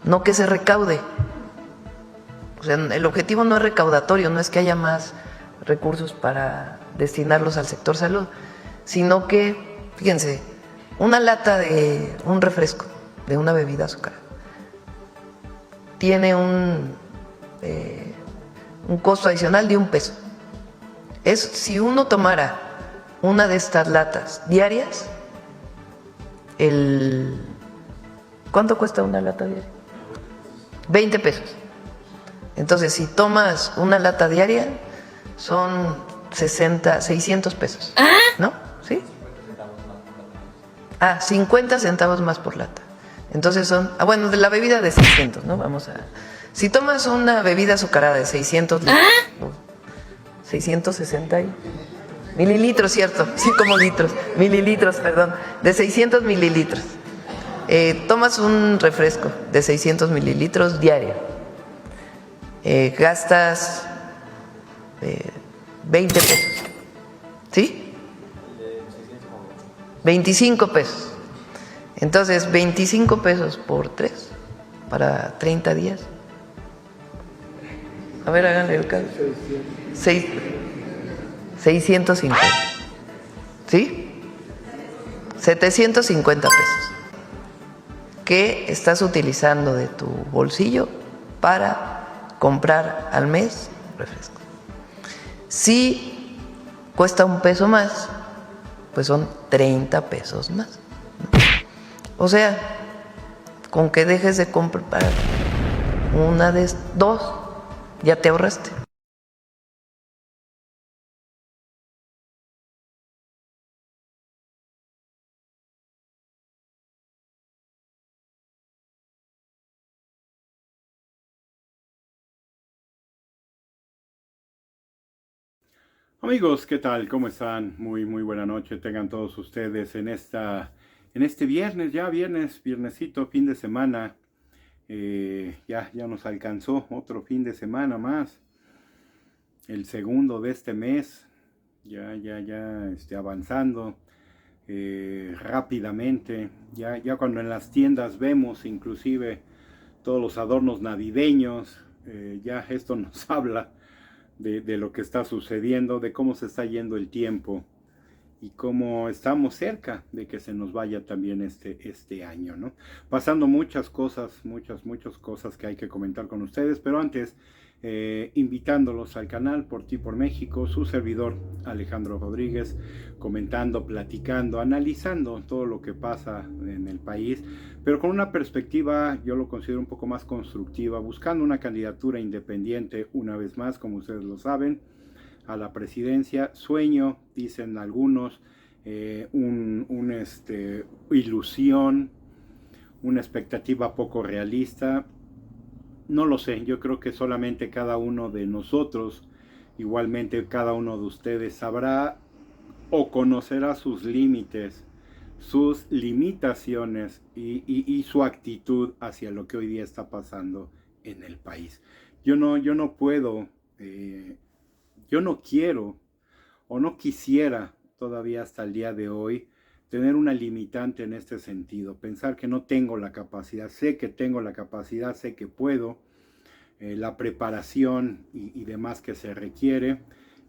no que se recaude. O sea, el objetivo no es recaudatorio, no es que haya más recursos para destinarlos al sector salud, sino que, fíjense, una lata de un refresco, de una bebida azucarada, tiene un costo adicional de $1. Si uno tomara una de estas latas diarias, ¿cuánto cuesta una lata diaria? $20. Entonces, si tomas una lata diaria, son 600 pesos, ¿no? ¿Sí? 50 centavos más por lata. Entonces son, bueno, de la bebida de 600, ¿no? Si tomas una bebida azucarada de 600 litros, 660 mililitros, ¿cierto? Sí, como litros, mililitros, perdón, de 600 mililitros. Tomas un refresco de 600 mililitros diario. Gastas 20 pesos, ¿sí? 25 pesos. Entonces, 25 pesos por 3 para 30 días. A ver, háganle el cálculo. 650. ¿Sí? 750 pesos. ¿Qué estás utilizando de tu bolsillo para comprar al mes refresco? Si cuesta $1 más, pues son 30 pesos más. O sea, con que dejes de comprar una de dos, ya te ahorraste. Amigos, ¿qué tal? ¿Cómo están? Muy buena noche tengan todos ustedes en este viernes, viernesito, fin de semana. Ya nos alcanzó otro fin de semana más, el segundo de este mes, ya avanzando rápidamente. Ya cuando en las tiendas vemos inclusive todos los adornos navideños, ya esto nos habla de lo que está sucediendo, de cómo se está yendo el tiempo y cómo estamos cerca de que se nos vaya también este año, ¿no? Pasando muchas cosas que hay que comentar con ustedes, pero antes, invitándolos al canal Por Ti Por México, su servidor Alejandro Rodríguez, comentando, platicando, analizando todo lo que pasa en el país, pero con una perspectiva, yo lo considero un poco más constructiva, buscando una candidatura independiente, una vez más, como ustedes lo saben, a la presidencia. Sueño, dicen algunos, ilusión, una expectativa poco realista. No lo sé, yo creo que solamente cada uno de nosotros, igualmente cada uno de ustedes, sabrá o conocerá sus límites, sus limitaciones y su actitud hacia lo que hoy día está pasando en el país. Yo no puedo, yo no quiero o no quisiera todavía hasta el día de hoy tener una limitante en este sentido, pensar que no tengo la capacidad. Sé que tengo la capacidad, sé que puedo, la preparación y demás que se requiere,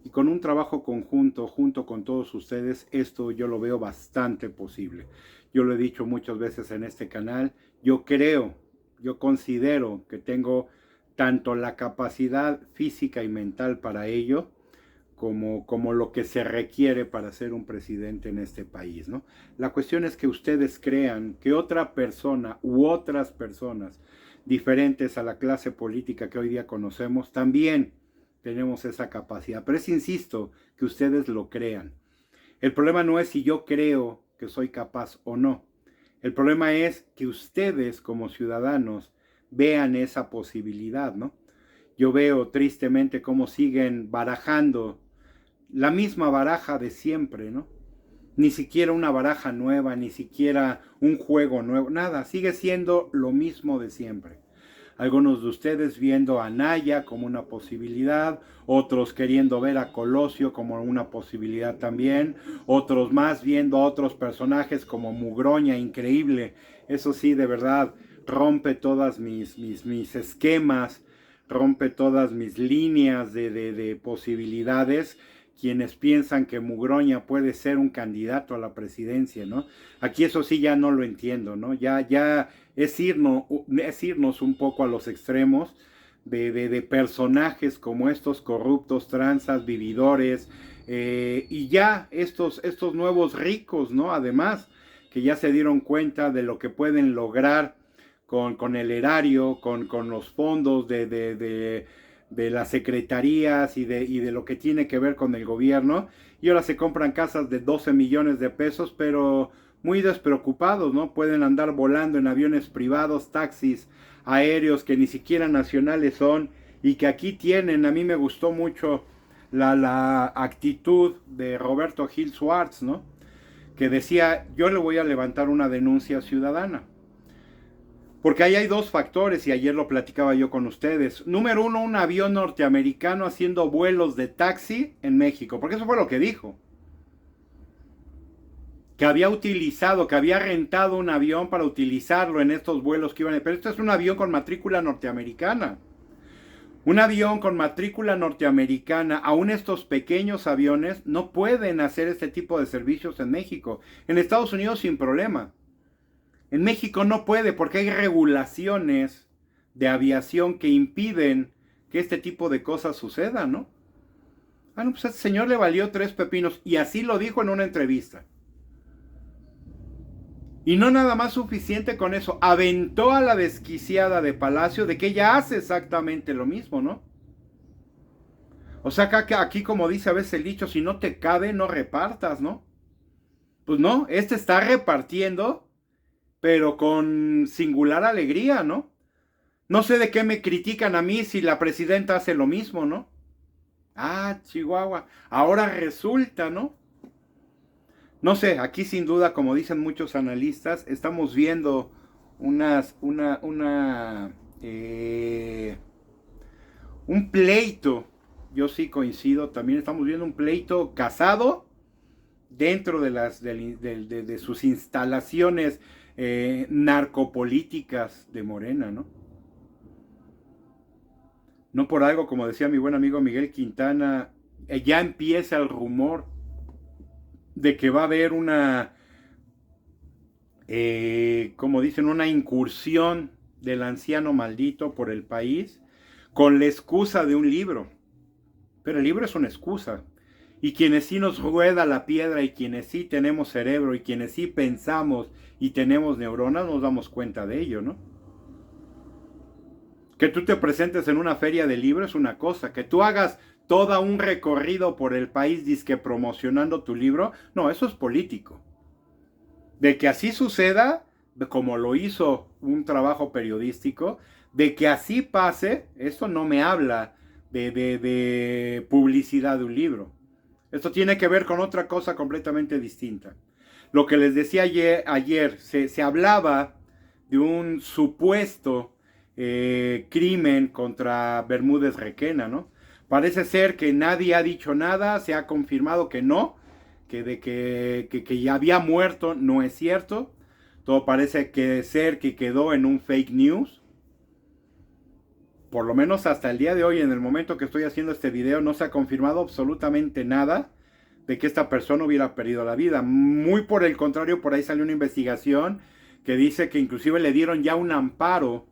y con un trabajo conjunto, junto con todos ustedes, esto yo lo veo bastante posible. Yo lo he dicho muchas veces en este canal, yo considero que tengo tanto la capacidad física y mental para ello, como lo que se requiere para ser un presidente en este país, ¿no? La cuestión es que ustedes crean que otra persona u otras personas diferentes a la clase política que hoy día conocemos también tenemos esa capacidad. Pero insisto, que ustedes lo crean. El problema no es si yo creo que soy capaz o no. El problema es que ustedes como ciudadanos vean esa posibilidad, ¿no? Yo veo tristemente cómo siguen barajando la misma baraja de siempre, ¿no? Ni siquiera una baraja nueva, ni siquiera un juego nuevo, nada, sigue siendo lo mismo de siempre. Algunos de ustedes viendo a Anaya como una posibilidad, otros queriendo ver a Colosio como una posibilidad también, otros más viendo a otros personajes como Mugroña, increíble. Eso sí, de verdad, rompe todas mis esquemas, rompe todas mis líneas de posibilidades, quienes piensan que Mugroña puede ser un candidato a la presidencia, ¿no? Aquí eso sí ya no lo entiendo, ¿no? Ya es irnos un poco a los extremos de personajes como estos corruptos, tranzas, vividores, y ya estos nuevos ricos, ¿no? Además, que ya se dieron cuenta de lo que pueden lograr con el erario, con los fondos de las secretarías y de lo que tiene que ver con el gobierno, y ahora se compran casas de 12 millones de pesos, pero muy despreocupados, ¿no? Pueden andar volando en aviones privados, taxis aéreos que ni siquiera nacionales son, y que aquí tienen. A mí me gustó mucho la actitud de Roberto Gil Schwartz, ¿no? Que decía, yo le voy a levantar una denuncia ciudadana. Porque ahí hay dos factores, y ayer lo platicaba yo con ustedes. Número uno, un avión norteamericano haciendo vuelos de taxi en México, porque eso fue lo que dijo. Que había rentado un avión para utilizarlo en estos vuelos que iban. Pero esto es un avión con matrícula norteamericana. Un avión con matrícula norteamericana, aún estos pequeños aviones no pueden hacer este tipo de servicios en México. En Estados Unidos sin problema. En México no puede, porque hay regulaciones de aviación que impiden que este tipo de cosas sucedan, ¿no? Ah, no, pues a este señor le valió 3 pepinos, y así lo dijo en una entrevista. Y no nada más suficiente con eso, aventó a la desquiciada de Palacio de que ella hace exactamente lo mismo, ¿no? O sea, aquí como dice a veces el dicho, si no te cabe, no repartas, ¿no? Pues no, está repartiendo, pero con singular alegría, ¿no? No sé de qué me critican a mí si la presidenta hace lo mismo, ¿no? Ah, Chihuahua, ahora resulta, ¿no? No sé, aquí sin duda, como dicen muchos analistas, estamos viendo un pleito. Yo sí coincido, también estamos viendo un pleito casado dentro de sus instalaciones narcopolíticas de Morena, ¿no? No por algo, como decía mi buen amigo Miguel Quintana, ya empieza el rumor de que va a haber como dicen, una incursión del anciano maldito por el país con la excusa de un libro. Pero el libro es una excusa. Y quienes sí nos rueda la piedra, y quienes sí tenemos cerebro, y quienes sí pensamos y tenemos neuronas, nos damos cuenta de ello, ¿no? Que tú te presentes en una feria de libros es una cosa, que tú hagas todo un recorrido por el país dizque promocionando tu libro, no, eso es político. De que así suceda, como lo hizo un trabajo periodístico, de que así pase, eso no me habla de publicidad de un libro. Esto tiene que ver con otra cosa completamente distinta. Lo que les decía ayer se hablaba de un supuesto crimen contra Bermúdez Requena, ¿no? Parece ser que nadie ha dicho nada, se ha confirmado que no, que ya había muerto, no es cierto. Todo parece ser que quedó en un fake news. Por lo menos hasta el día de hoy, en el momento que estoy haciendo este video, no se ha confirmado absolutamente nada de que esta persona hubiera perdido la vida. Muy por el contrario, por ahí salió una investigación que dice que inclusive le dieron ya un amparo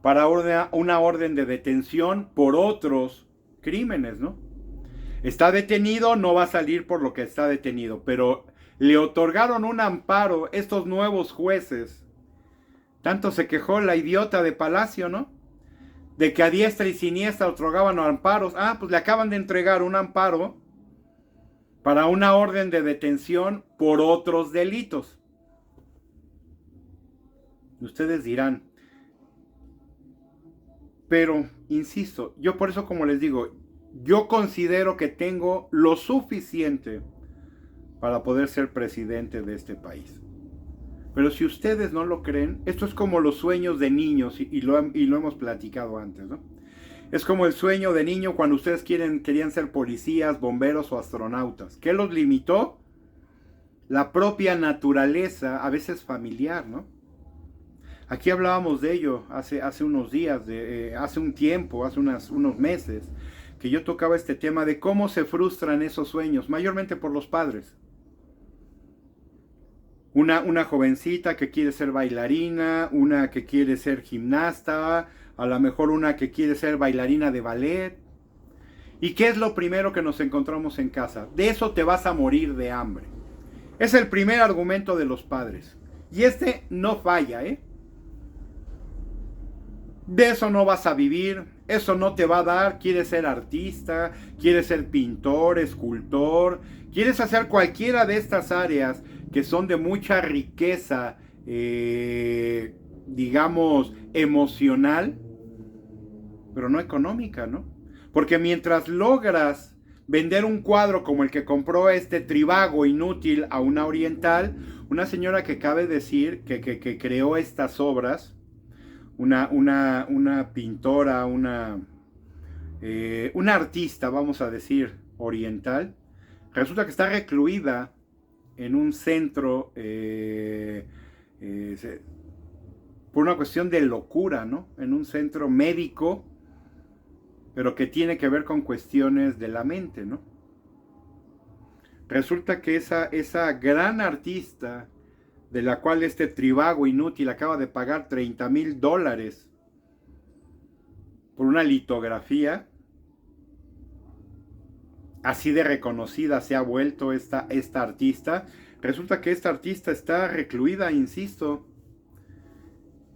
para una orden de detención por otros crímenes, ¿no? Está detenido, no va a salir por lo que está detenido, pero le otorgaron un amparo estos nuevos jueces. Tanto se quejó la idiota de Palacio, ¿no? De que a diestra y siniestra otorgaban amparos. Ah, pues le acaban de entregar un amparo para una orden de detención por otros delitos. Ustedes dirán, pero insisto, yo por eso, como les digo, yo considero que tengo lo suficiente para poder ser presidente de este país. Pero si ustedes no lo creen, esto es como los sueños de niños, y lo hemos platicado antes, ¿no? Es como el sueño de niño cuando ustedes querían ser policías, bomberos o astronautas. ¿Qué los limitó? La propia naturaleza, a veces familiar, ¿no? Aquí hablábamos de ello hace unos días, hace un tiempo, hace unos meses, que yo tocaba este tema de cómo se frustran esos sueños, mayormente por los padres. Una jovencita que quiere ser bailarina, una que quiere ser gimnasta, a lo mejor una que quiere ser bailarina de ballet. ¿Y qué es lo primero que nos encontramos en casa? De eso te vas a morir de hambre. Es el primer argumento de los padres. Y este no falla, ¿eh? De eso no vas a vivir, eso no te va a dar. Quieres ser artista, quieres ser pintor, escultor, quieres hacer cualquiera de estas áreas que son de mucha riqueza, digamos, emocional, pero no económica, ¿no? Porque mientras logras vender un cuadro como el que compró este Trivago inútil a una oriental, una señora que cabe decir que creó estas obras, una pintora, una artista, vamos a decir, oriental, resulta que está recluida en un centro por una cuestión de locura, ¿no? En un centro médico, pero que tiene que ver con cuestiones de la mente, ¿no? Resulta que esa gran artista, de la cual este Trivago inútil acaba de pagar $30,000 por una litografía, así de reconocida se ha vuelto esta artista. Resulta que esta artista está recluida, insisto,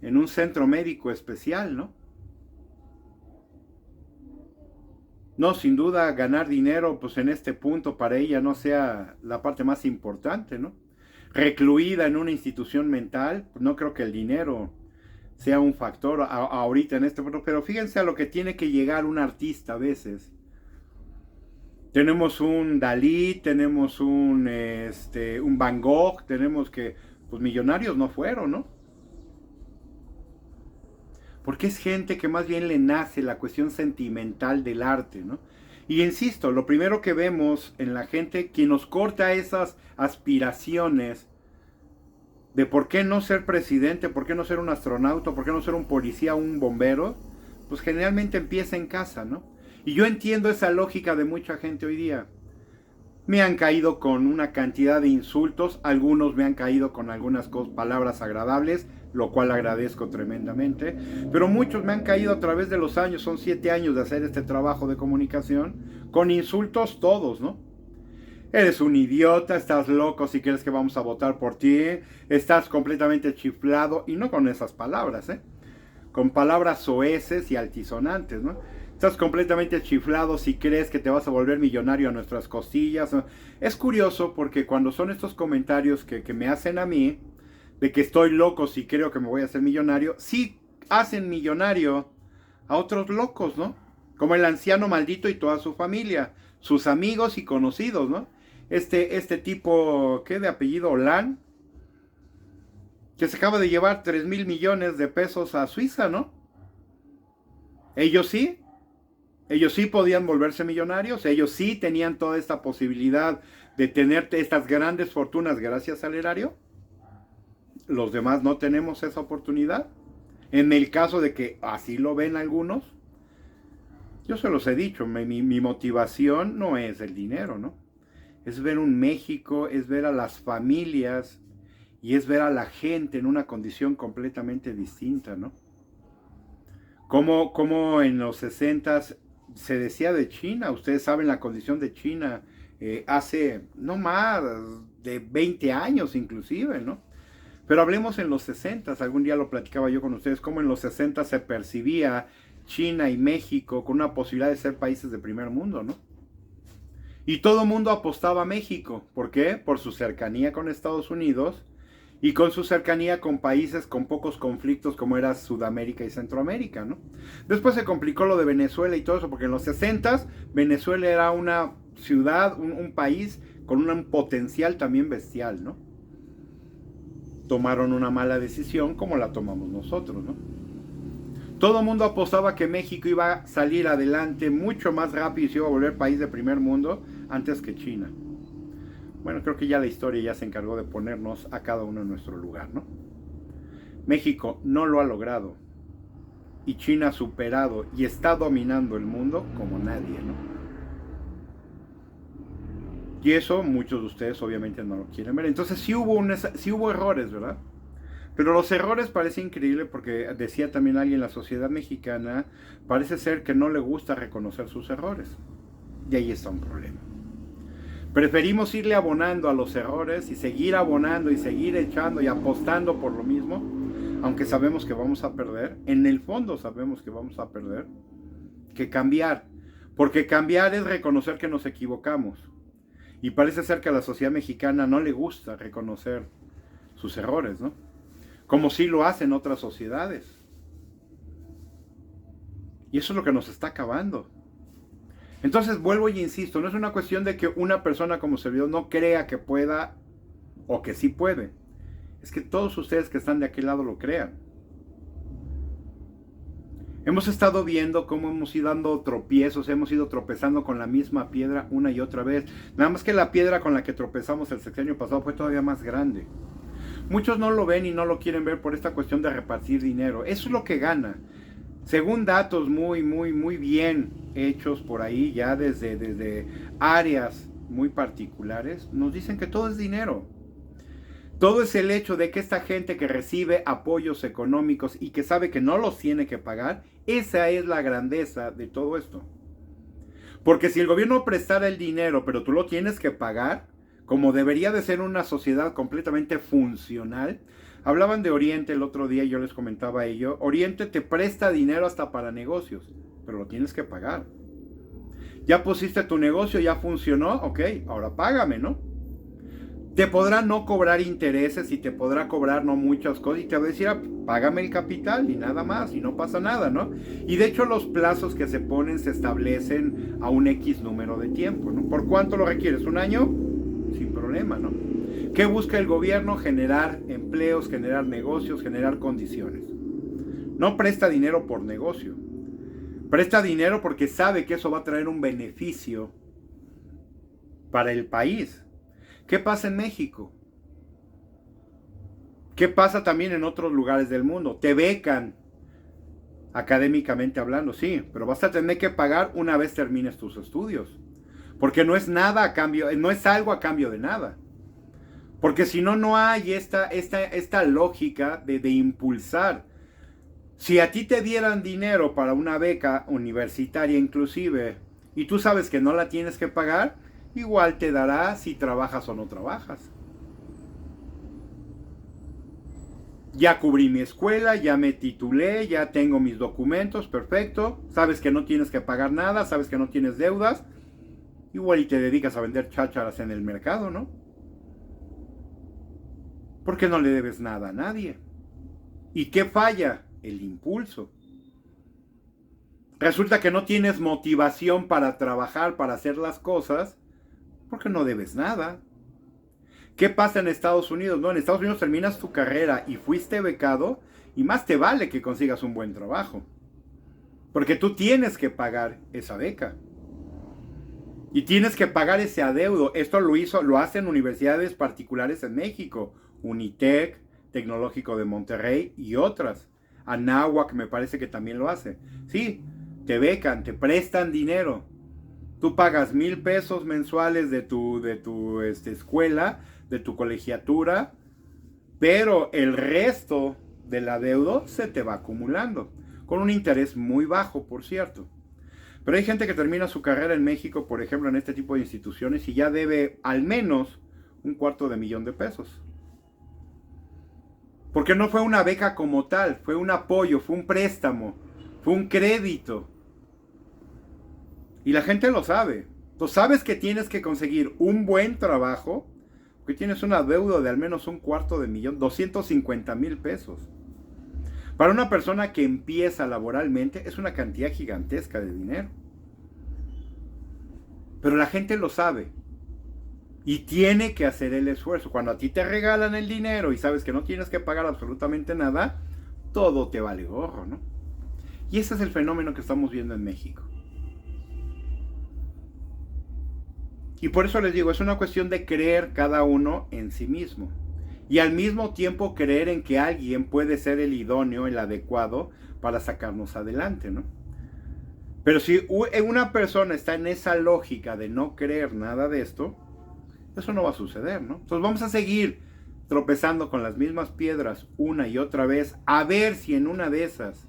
en un centro médico especial, ¿no? No, sin duda ganar dinero, pues en este punto para ella no sea la parte más importante, ¿no? Recluida en una institución mental, no creo que el dinero sea un factor ahorita en este punto, pero fíjense a lo que tiene que llegar un artista a veces. Tenemos un Dalí, tenemos un Van Gogh, tenemos que, pues millonarios no fueron, ¿no? Porque es gente que más bien le nace la cuestión sentimental del arte, ¿no? Y insisto, lo primero que vemos en la gente, quien nos corta esas aspiraciones de por qué no ser presidente, por qué no ser un astronauta, por qué no ser un policía, un bombero, pues generalmente empieza en casa, ¿no? Y yo entiendo esa lógica de mucha gente hoy día. Me han caído con una cantidad de insultos, algunos me han caído con algunas palabras agradables, lo cual agradezco tremendamente, pero muchos me han caído a través de los años, son 7 años de hacer este trabajo de comunicación, con insultos todos, ¿no? Eres un idiota, estás loco si crees que vamos a votar por ti, estás completamente chiflado, y no con esas palabras, con palabras soeces y altisonantes, ¿no? Estás completamente chiflado si crees que te vas a volver millonario a nuestras costillas. Es curioso porque cuando son estos comentarios que me hacen a mí, de que estoy loco si creo que me voy a hacer millonario, sí hacen millonario a otros locos, ¿no? Como el anciano maldito y toda su familia, sus amigos y conocidos, ¿no? Este tipo, ¿qué? De apellido Hollande, que se acaba de llevar 3,000 millones de pesos a Suiza, ¿no? Ellos sí podían volverse millonarios, ellos sí tenían toda esta posibilidad de tener estas grandes fortunas gracias al erario. Los demás no tenemos esa oportunidad. En el caso de que así lo ven algunos, yo se los he dicho, mi motivación no es el dinero, ¿no? Es ver un México, es ver a las familias y es ver a la gente en una condición completamente distinta, ¿no? Como en los 60s se decía de China, ustedes saben la condición de China hace no más de 20 años inclusive, ¿no? Pero hablemos en los 60s, algún día lo platicaba yo con ustedes, cómo en los 60s se percibía China y México con una posibilidad de ser países de primer mundo, ¿no? Y todo el mundo apostaba a México, ¿por qué? Por su cercanía con Estados Unidos y con su cercanía con países con pocos conflictos como era Sudamérica y Centroamérica, ¿no? Después se complicó lo de Venezuela y todo eso, porque en los 60s Venezuela era una ciudad, un país con un potencial también bestial, ¿no? Tomaron una mala decisión como la tomamos nosotros, ¿no? Todo el mundo apostaba que México iba a salir adelante mucho más rápido y se iba a volver país de primer mundo antes que China. Bueno, creo que ya la historia ya se encargó de ponernos a cada uno en nuestro lugar, ¿no? México no lo ha logrado. Y China ha superado y está dominando el mundo como nadie, ¿no? Y eso muchos de ustedes obviamente no lo quieren ver. Entonces sí hubo errores, ¿verdad? Pero los errores parece increíble porque decía también alguien, la sociedad mexicana parece ser que no le gusta reconocer sus errores. Y ahí está un problema. Preferimos irle abonando a los errores y seguir abonando y seguir echando y apostando por lo mismo, aunque sabemos que vamos a perder, en el fondo sabemos que vamos a perder, que cambiar. Porque cambiar es reconocer que nos equivocamos. Y parece ser que a la sociedad mexicana no le gusta reconocer sus errores, ¿no? Como sí lo hacen otras sociedades. Y eso es lo que nos está acabando. Entonces vuelvo y insisto, no es una cuestión de que una persona como servidor no crea que pueda o que sí puede. Es que todos ustedes que están de aquel lado lo crean. Hemos estado viendo cómo hemos ido dando tropiezos, hemos ido tropezando con la misma piedra una y otra vez. Nada más que la piedra con la que tropezamos el sexenio pasado fue todavía más grande. Muchos no lo ven y no lo quieren ver por esta cuestión de repartir dinero. Eso es lo que gana. Según datos muy bien hechos por ahí, ya desde áreas muy particulares, nos dicen que todo es dinero. Todo es el hecho de que esta gente que recibe apoyos económicos y que sabe que no los tiene que pagar, esa es la grandeza de todo esto. Porque si el gobierno prestara el dinero, pero tú lo tienes que pagar, como debería de ser una sociedad completamente funcional. Hablaban de Oriente el otro día y yo les comentaba ello. Oriente te presta dinero hasta para negocios, pero lo tienes que pagar. Ya pusiste tu negocio, ya funcionó, ok, ahora págame, ¿no? Te podrá no cobrar intereses y te podrá cobrar no muchas cosas y te va a decir, págame el capital y nada más y no pasa nada, ¿no? Y de hecho los plazos que se ponen se establecen a un X número de tiempo, ¿no? ¿Por cuánto lo requieres? ¿Un año? Sin problema, ¿no? ¿Qué busca el gobierno? Generar empleos, generar negocios, generar condiciones. No presta dinero por negocio. Presta dinero porque sabe que eso va a traer un beneficio para el país. ¿Qué pasa en México? ¿Qué pasa también en otros lugares del mundo? Te becan, académicamente hablando, sí, pero vas a tener que pagar una vez termines tus estudios. Porque no es nada a cambio, no es algo a cambio de nada. Porque si no, no hay esta lógica de impulsar. Si a ti te dieran dinero para una beca universitaria inclusive, y tú sabes que no la tienes que pagar, igual te dará si trabajas o no trabajas. Ya cubrí mi escuela, ya me titulé, ya tengo mis documentos, perfecto. Sabes que no tienes que pagar nada, sabes que no tienes deudas. Igual y te dedicas a vender chácharas en el mercado, ¿no? Porque no le debes nada a nadie. ¿Y qué falla? El impulso. Resulta que no tienes motivación para trabajar, para hacer las cosas, porque no debes nada. ¿Qué pasa en Estados Unidos? No, en Estados Unidos terminas tu carrera y fuiste becado y más te vale que consigas un buen trabajo. Porque tú tienes que pagar esa beca. Y tienes que pagar ese adeudo. Esto lo hacen universidades particulares en México. Unitec, Tecnológico de Monterrey y otras. Anáhuac me parece que también lo hace. Sí, te becan, te prestan dinero. Tú pagas 1,000 pesos mensuales de tu escuela, de tu colegiatura, pero el resto del adeudo se te va acumulando, con un interés muy bajo, por cierto. Pero hay gente que termina su carrera en México, por ejemplo, en este tipo de instituciones, y ya debe al menos $250,000 pesos. Porque no fue una beca como tal, fue un apoyo, fue un préstamo, fue un crédito. Y la gente lo sabe. Tú sabes que tienes que conseguir un buen trabajo, porque tienes una deuda de al menos $250,000, 250,000 pesos. Para una persona que empieza laboralmente es una cantidad gigantesca de dinero. Pero la gente lo sabe. Y tiene que hacer el esfuerzo. Cuando a ti te regalan el dinero y sabes que no tienes que pagar absolutamente nada, todo te vale gorro, ¿no? Y ese es el fenómeno que estamos viendo en México. Y por eso les digo, es una cuestión de creer cada uno en sí mismo. y al mismo tiempo creer en que alguien puede ser el idóneo, el adecuado para sacarnos adelante, ¿no? Pero si una persona está en esa lógica de no creer nada de esto, eso no va a suceder, ¿no? Entonces vamos a seguir tropezando con las mismas piedras una y otra vez, a ver si en una de esas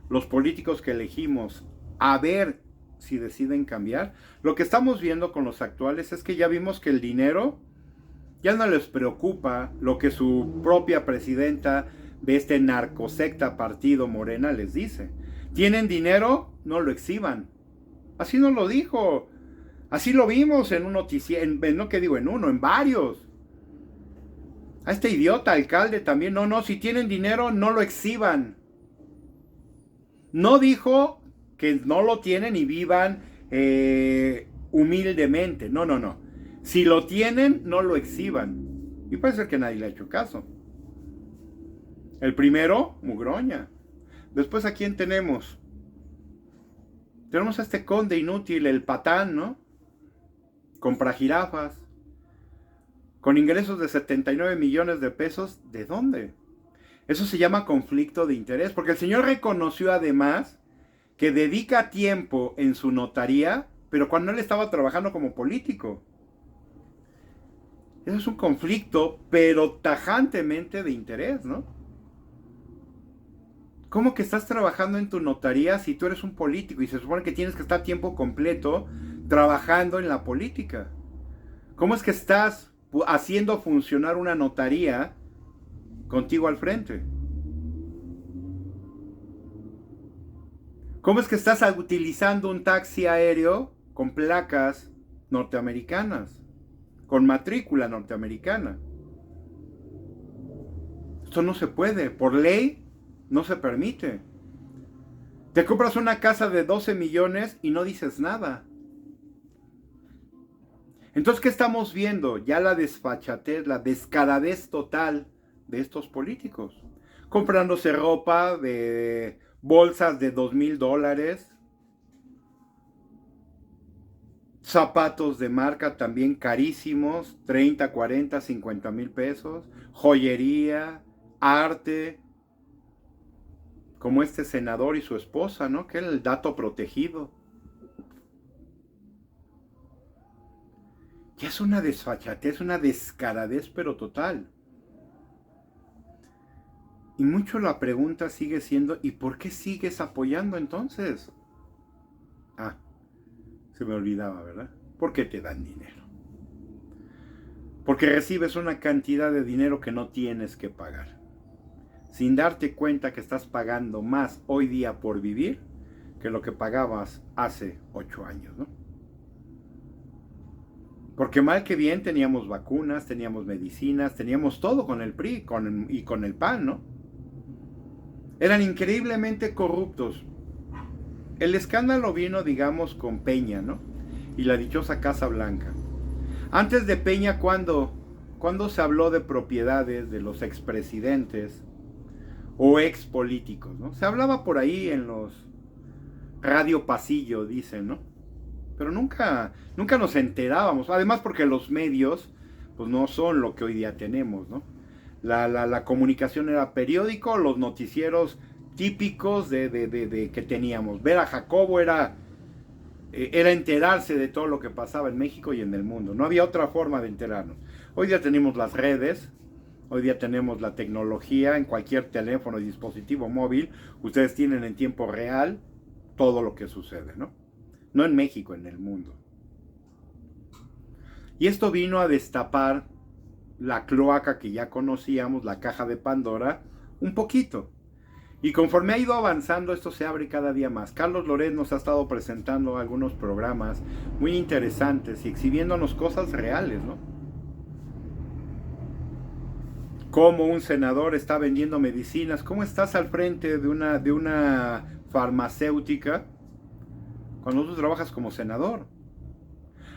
los políticos que elegimos, a ver si deciden cambiar. Lo que estamos viendo con los actuales es que ya vimos que el dinero ya no les preocupa lo que su propia presidenta de este narcosecta partido Morena les dice. ¿Tienen dinero? No lo exhiban. Así nos lo dijo. Así lo vimos en un noticiero, no que digo en uno, en varios. A este idiota alcalde también, no, si tienen dinero no lo exhiban. No dijo que no lo tienen y vivan humildemente, no. Si lo tienen, no lo exhiban. Y puede ser que nadie le ha hecho caso. El primero, Mugroña. Después, ¿a quién tenemos? Tenemos a este conde inútil, el patán, ¿no? Compra jirafas. Con ingresos de 79 millones de pesos, ¿de dónde? Eso se llama conflicto de interés, porque el señor reconoció además que dedica tiempo en su notaría, pero cuando él estaba trabajando como político. Eso es un conflicto, pero tajantemente de interés, ¿no? ¿Cómo que estás trabajando en tu notaría si tú eres un político y se supone que tienes que estar tiempo completo trabajando en la política? ¿Cómo es que estás haciendo funcionar una notaría contigo al frente? ¿Cómo es que estás utilizando un taxi aéreo con placas norteamericanas, con matrícula norteamericana? Esto no se puede, por ley no se permite. Te compras una casa de 12 millones y no dices nada. Entonces, ¿qué estamos viendo? Ya la desfachatez, la descaradez total de estos políticos. Comprándose ropa de bolsas de $2,000. Zapatos de marca también carísimos, 30, 40, 50 mil pesos. Joyería, arte. Como este senador y su esposa, ¿no? Que era el dato protegido. Ya es una desfachatez, una descaradez, pero total. Y mucho la pregunta sigue siendo, ¿y por qué sigues apoyando entonces? Ah, se me olvidaba, ¿verdad? ¿Por qué te dan dinero? Porque recibes una cantidad de dinero que no tienes que pagar, sin darte cuenta que estás pagando más hoy día por vivir que lo que pagabas hace 8 años, ¿no? Porque mal que bien teníamos vacunas, teníamos medicinas, teníamos todo con el PRI y con el PAN, ¿no? Eran increíblemente corruptos. El escándalo vino, digamos, con Peña, ¿no? Y la dichosa Casa Blanca. Antes de Peña, ¿cuándo se habló de propiedades de los expresidentes o expolíticos, ¿no? Se hablaba por ahí en los radio pasillo, dicen, ¿no? Pero nunca nos enterábamos. Además, porque los medios, pues no son lo que hoy día tenemos, ¿no? La comunicación era periódico, los noticieros típicos de que teníamos. Ver a Jacobo era enterarse de todo lo que pasaba en México y en el mundo. No había otra forma de enterarnos. Hoy día tenemos las redes, hoy día tenemos la tecnología, en cualquier teléfono y dispositivo móvil, ustedes tienen en tiempo real todo lo que sucede, ¿no? No en México, en el mundo. Y esto vino a destapar la cloaca que ya conocíamos, la caja de Pandora, un poquito. Y conforme ha ido avanzando, esto se abre cada día más. Carlos Loret nos ha estado presentando algunos programas muy interesantes y exhibiéndonos cosas reales, ¿no? Cómo un senador está vendiendo medicinas. ¿Cómo estás al frente de una farmacéutica cuando tú trabajas como senador?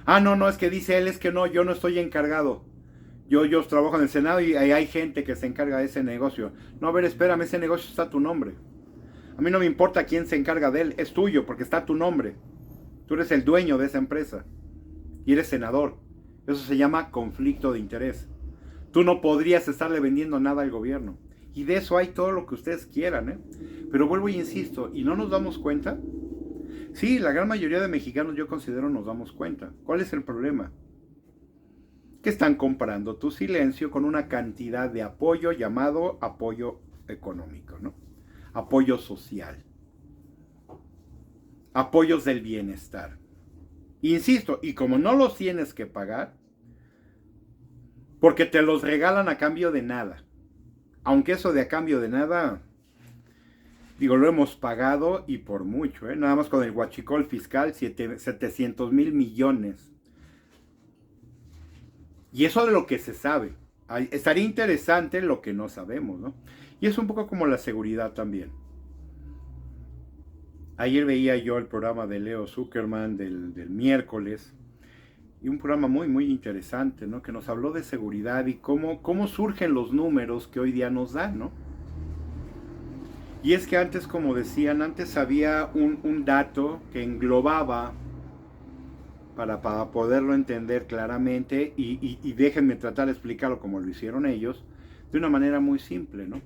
Ah, no, es que dice él, es que no, yo no estoy encargado. Yo trabajo en el Senado y hay gente que se encarga de ese negocio. No, a ver, espérame, ese negocio está a tu nombre. A mí no me importa quién se encarga de él, es tuyo porque está a tu nombre. Tú eres el dueño de esa empresa y eres senador. Eso se llama conflicto de interés. Tú no podrías estarle vendiendo nada al gobierno. Y de eso hay todo lo que ustedes quieran, ¿eh? Pero vuelvo y insisto, ¿y no nos damos cuenta? Sí, la gran mayoría de mexicanos yo considero nos damos cuenta. ¿Cuál es el problema? Que están comprando tu silencio con una cantidad de apoyo llamado apoyo económico, ¿no? Apoyo social. Apoyos del bienestar. Insisto, y como no los tienes que pagar, porque te los regalan a cambio de nada. Aunque eso de a cambio de nada, digo, lo hemos pagado y por mucho, ¿eh? Nada más con el huachicol fiscal, 700,000 millones. Y eso de lo que se sabe. Estaría interesante lo que no sabemos, ¿no? Y es un poco como la seguridad también. Ayer veía yo el programa de Leo Zuckerman del miércoles. Y un programa muy, muy interesante, ¿no? Que nos habló de seguridad y cómo surgen los números que hoy día nos dan, ¿no? Y es que antes, como decían, antes había un dato que englobaba para poderlo entender claramente y déjenme tratar de explicarlo como lo hicieron ellos, de una manera muy simple, ¿no?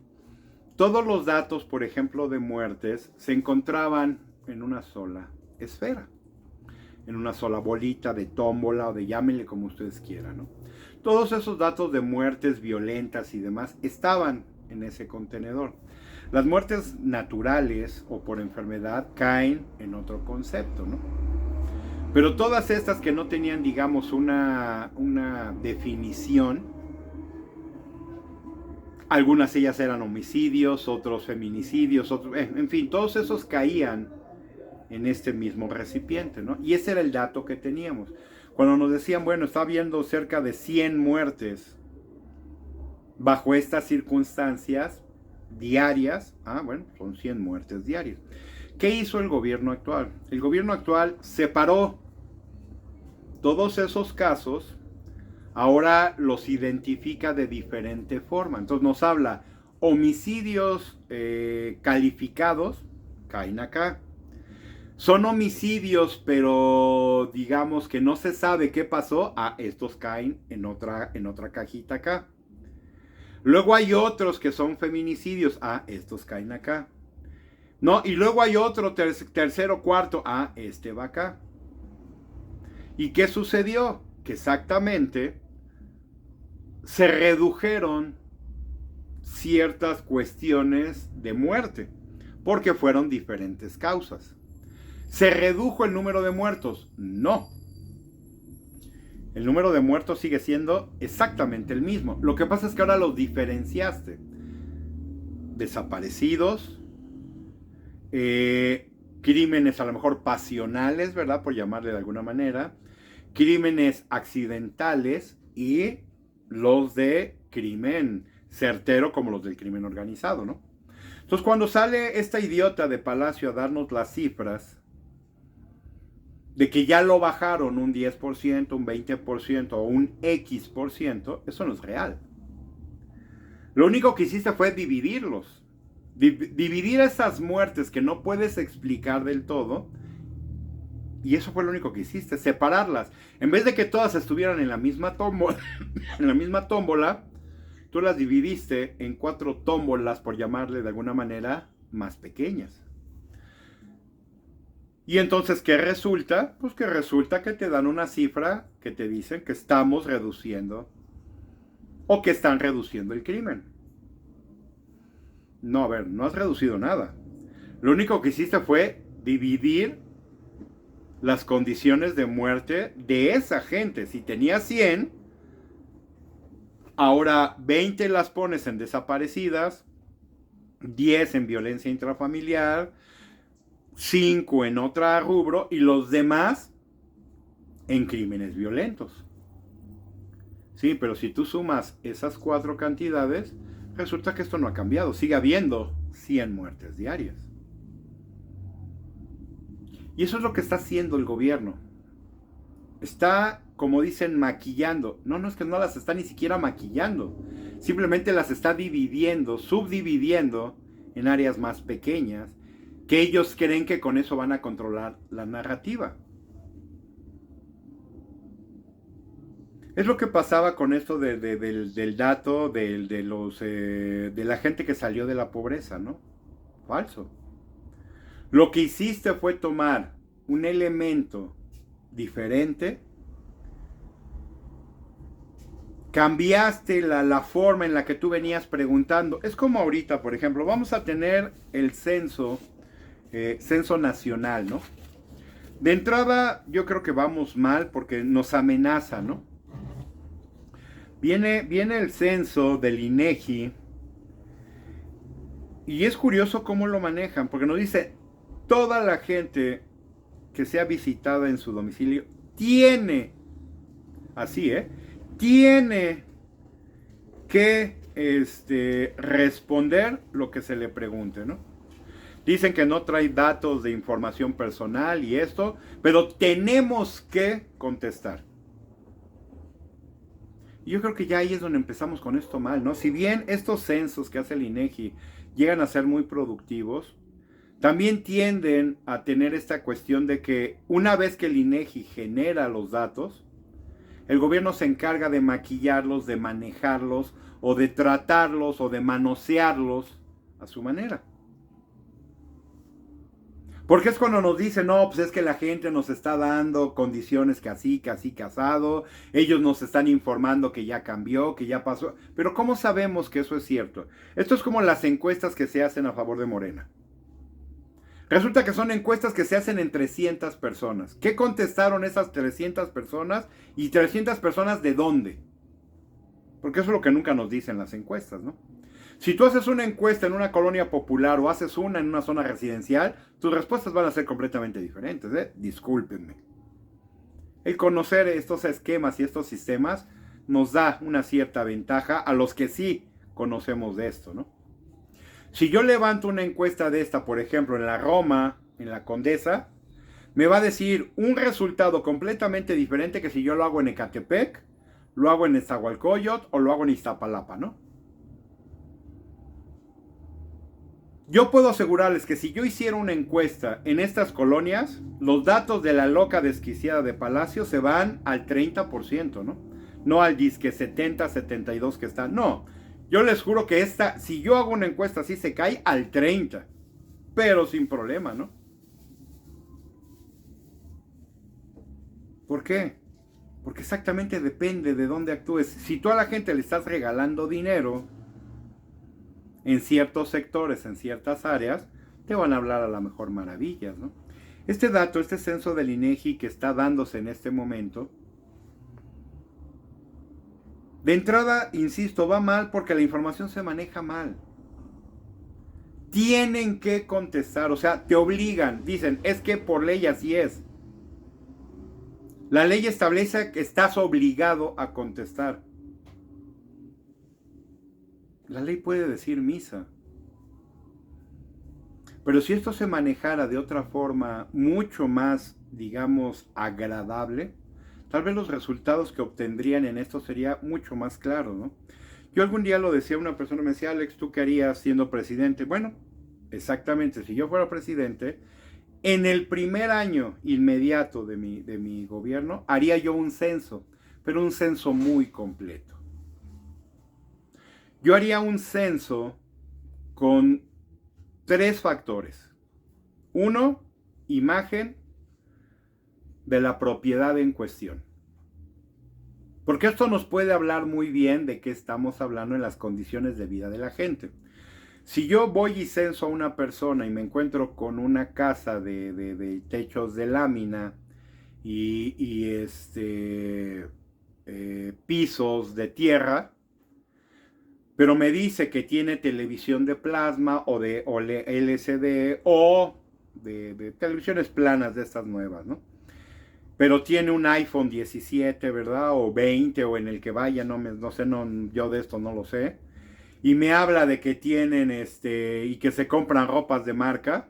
Todos los datos, por ejemplo, de muertes, se encontraban en una sola esfera, en una sola bolita de tómbola o de llámenle como ustedes quieran, ¿no? Todos esos datos de muertes violentas y demás estaban en ese contenedor. Las muertes naturales o por enfermedad caen en otro concepto, ¿no? Pero todas estas que no tenían, digamos, una definición, algunas ellas eran homicidios, otros feminicidios, en fin, todos esos caían en este mismo recipiente, ¿no? Y ese era el dato que teníamos. Cuando nos decían, bueno, está habiendo cerca de 100 muertes bajo estas circunstancias diarias, bueno, son 100 muertes diarias. ¿Qué hizo el gobierno actual? El gobierno actual separó todos esos casos, ahora los identifica de diferente forma. Entonces nos habla homicidios calificados, caen acá. Son homicidios, pero digamos que no se sabe qué pasó. Estos caen en otra cajita acá. Luego hay otros que son feminicidios. Estos caen acá. No, y luego hay otro, tercero, cuarto. Este va acá. ¿Y qué sucedió? Que exactamente se redujeron ciertas cuestiones de muerte, porque fueron diferentes causas. ¿Se redujo el número de muertos? No. El número de muertos sigue siendo exactamente el mismo. Lo que pasa es que ahora los diferenciaste. Desaparecidos, crímenes a lo mejor pasionales, ¿verdad? Por llamarle de alguna manera. Crímenes accidentales y los de crimen certero como los del crimen organizado, ¿no? Entonces cuando sale esta idiota de Palacio a darnos las cifras de que ya lo bajaron un 10%, un 20% o un X%, eso no es real. Lo único que hiciste fue dividirlos. Dividir esas muertes que no puedes explicar del todo. Y eso fue lo único que hiciste, separarlas. En vez de que todas estuvieran en la misma tómbola, tú las dividiste en 4 tómbolas, por llamarle de alguna manera, más pequeñas. Y entonces, ¿qué resulta? Pues que resulta que te dan una cifra que te dicen que estamos reduciendo o que están reduciendo el crimen. No, a ver, no has reducido nada. Lo único que hiciste fue dividir las condiciones de muerte de esa gente. Si tenía 100, ahora 20 las pones en desaparecidas, 10 en violencia intrafamiliar, 5 en otra rubro y los demás en crímenes violentos. Sí, pero si tú sumas esas 4 cantidades, resulta que esto no ha cambiado. Sigue habiendo 100 muertes diarias. Y eso es lo que está haciendo el gobierno. Está, como dicen, maquillando. No, es que no las está ni siquiera maquillando. Simplemente las está dividiendo, subdividiendo en áreas más pequeñas, que ellos creen que con eso van a controlar la narrativa. Es lo que pasaba con esto del dato de la gente que salió de la pobreza, ¿no? Falso. Lo que hiciste fue tomar un elemento diferente, cambiaste la forma en la que tú venías preguntando. Es como ahorita, por ejemplo, vamos a tener el censo nacional, ¿no? De entrada, yo creo que vamos mal porque nos amenaza, ¿no? Viene el censo del INEGI y es curioso cómo lo manejan, porque nos dice, toda la gente que sea visitada en su domicilio tiene, así, tiene que responder lo que se le pregunte, ¿no? Dicen que no trae datos de información personal y esto, pero tenemos que contestar. Y yo creo que ya ahí es donde empezamos con esto mal, ¿no? Si bien estos censos que hace el INEGI llegan a ser muy productivos, también tienden a tener esta cuestión de que una vez que el INEGI genera los datos, el gobierno se encarga de maquillarlos, de manejarlos, o de tratarlos, o de manosearlos a su manera. Porque es cuando nos dicen, no, pues es que la gente nos está dando condiciones que así, que asado, ellos nos están informando que ya cambió, que ya pasó. Pero ¿cómo sabemos que eso es cierto? Esto es como las encuestas que se hacen a favor de Morena. Resulta que son encuestas que se hacen en 300 personas. ¿Qué contestaron esas 300 personas? ¿Y 300 personas de dónde? Porque eso es lo que nunca nos dicen las encuestas, ¿no? Si tú haces una encuesta en una colonia popular o haces una en una zona residencial, tus respuestas van a ser completamente diferentes, ¿eh? Discúlpenme. El conocer estos esquemas y estos sistemas nos da una cierta ventaja a los que sí conocemos de esto, ¿no? Si yo levanto una encuesta de esta, por ejemplo, en la Roma, en la Condesa, me va a decir un resultado completamente diferente que si yo lo hago en Ecatepec, lo hago en Nezahualcóyotl o lo hago en Iztapalapa, ¿no? Yo puedo asegurarles que si yo hiciera una encuesta en estas colonias, los datos de la loca desquiciada de Palacio se van al 30%, ¿no? No al disque 70, 72 que está. No, yo les juro que si yo hago una encuesta así, se cae al 30%, pero sin problema, ¿no? ¿Por qué? Porque exactamente depende de dónde actúes. Si tú a la gente le estás regalando dinero en ciertos sectores, en ciertas áreas, te van a hablar a la mejor maravillas, ¿no? Este dato, este censo del INEGI que está dándose en este momento, de entrada, insisto, va mal porque la información se maneja mal. Tienen que contestar, o sea, te obligan, dicen, es que por ley así es. La ley establece que estás obligado a contestar. La ley puede decir misa. Pero si esto se manejara de otra forma mucho más, digamos, agradable, tal vez los resultados que obtendrían en esto sería mucho más claro, ¿no? Yo algún día lo decía, una persona me decía, Alex, ¿tú qué harías siendo presidente? Bueno, exactamente, si yo fuera presidente, en el primer año inmediato de mi gobierno, haría yo un censo, pero un censo muy completo. Yo haría un censo con 3 factores. 1, imagen de la propiedad en cuestión. Porque esto nos puede hablar muy bien de qué estamos hablando en las condiciones de vida de la gente. Si yo voy y censo a una persona y me encuentro con una casa de techos de lámina y pisos de tierra, pero me dice que tiene televisión de plasma o de LCD o de televisiones planas de estas nuevas, ¿no? Pero tiene un iPhone 17, ¿verdad? O 20 o en el que vaya, no sé, yo de esto no lo sé. Y me habla de que tienen y que se compran ropas de marca.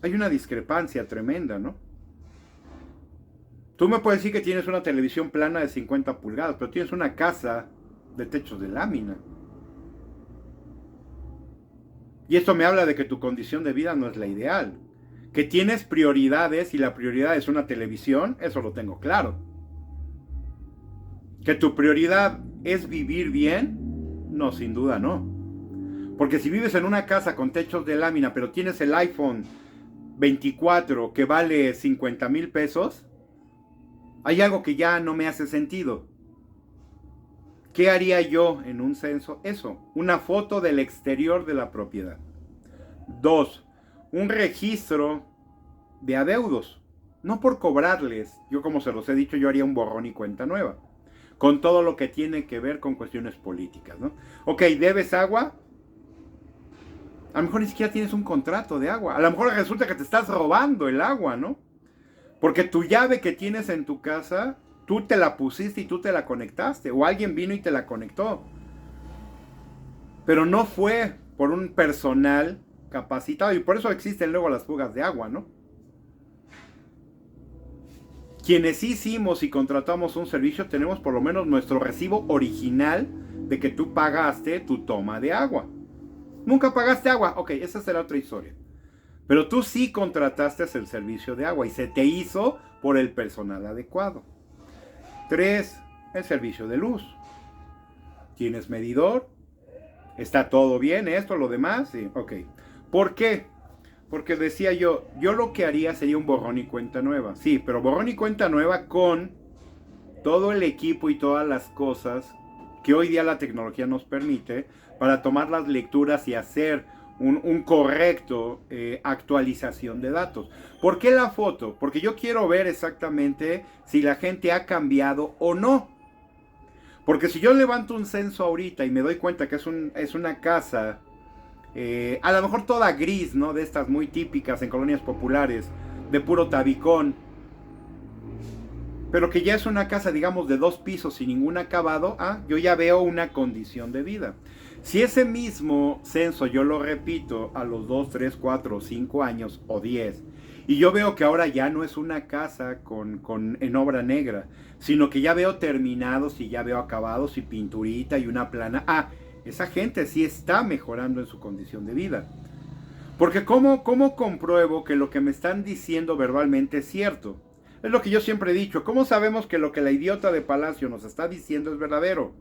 Hay una discrepancia tremenda, ¿no? Tú me puedes decir que tienes una televisión plana de 50 pulgadas, pero tienes una casa de techos de lámina. Y esto me habla de que tu condición de vida no es la ideal. Que tienes prioridades y la prioridad es una televisión, eso lo tengo claro. ¿Que tu prioridad es vivir bien? No, sin duda no. Porque si vives en una casa con techos de lámina, pero tienes el iPhone 24 que vale 50,000 pesos, hay algo que ya no me hace sentido. ¿Qué haría yo en un censo? Eso, una foto del exterior de la propiedad. 2, un registro de adeudos. No por cobrarles, yo como se los he dicho, yo haría un borrón y cuenta nueva. Con todo lo que tiene que ver con cuestiones políticas, ¿no? Ok, ¿debes agua? A lo mejor ni siquiera tienes un contrato de agua. A lo mejor resulta que te estás robando el agua, ¿no? Porque tu llave que tienes en tu casa, tú te la pusiste y tú te la conectaste. O alguien vino y te la conectó. Pero no fue por un personal capacitado. Y por eso existen luego las fugas de agua, ¿no? Quienes hicimos y contratamos un servicio, tenemos por lo menos nuestro recibo original de que tú pagaste tu toma de agua. ¿Nunca pagaste agua? Ok, esa será otra historia. Pero tú sí contrataste el servicio de agua y se te hizo por el personal adecuado. 3, el servicio de luz. ¿Tienes medidor? ¿Está todo bien esto, lo demás? Sí, ok. ¿Por qué? Porque decía yo lo que haría sería un borrón y cuenta nueva. Sí, pero borrón y cuenta nueva con todo el equipo y todas las cosas que hoy día la tecnología nos permite para tomar las lecturas y hacer un correcto actualización de datos. ¿Por qué la foto? Porque yo quiero ver exactamente si la gente ha cambiado o no. Porque si yo levanto un censo ahorita y me doy cuenta que es una casa, a lo mejor toda gris, ¿no? De estas muy típicas en colonias populares, de puro tabicón, pero que ya es una casa, digamos, de 2 pisos sin ningún acabado, yo ya veo una condición de vida. Si ese mismo censo yo lo repito a los 2, 3, 4, 5 años o 10, y yo veo que ahora ya no es una casa en obra negra, sino que ya veo terminados y ya veo acabados y pinturita y una plana, esa gente sí está mejorando en su condición de vida. Porque ¿cómo compruebo que lo que me están diciendo verbalmente es cierto? Es lo que yo siempre he dicho. ¿Cómo sabemos que lo que la idiota de Palacio nos está diciendo es verdadero?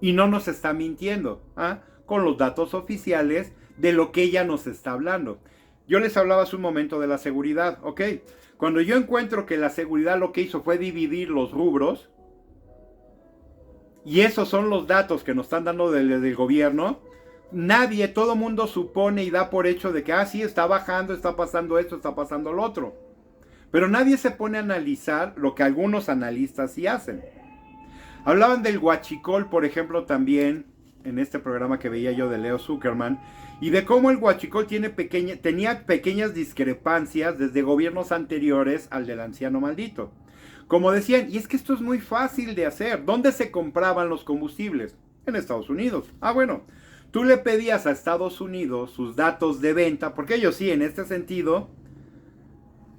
Y no nos está mintiendo. Con los datos oficiales de lo que ella nos está hablando. Yo les hablaba hace un momento de la seguridad. Ok, cuando yo encuentro que la seguridad lo que hizo fue dividir los rubros, y esos son los datos que nos están dando del gobierno, nadie, todo mundo supone y da por hecho de que, sí, está bajando, está pasando esto, está pasando lo otro. Pero nadie se pone a analizar lo que algunos analistas sí hacen. Hablaban del huachicol, por ejemplo, también en este programa que veía yo de Leo Zuckerman, y de cómo el huachicol tenía pequeñas discrepancias desde gobiernos anteriores al del anciano maldito. Como decían, y es que esto es muy fácil de hacer. ¿Dónde se compraban los combustibles? En Estados Unidos. Bueno, tú le pedías a Estados Unidos sus datos de venta, porque ellos sí, en este sentido,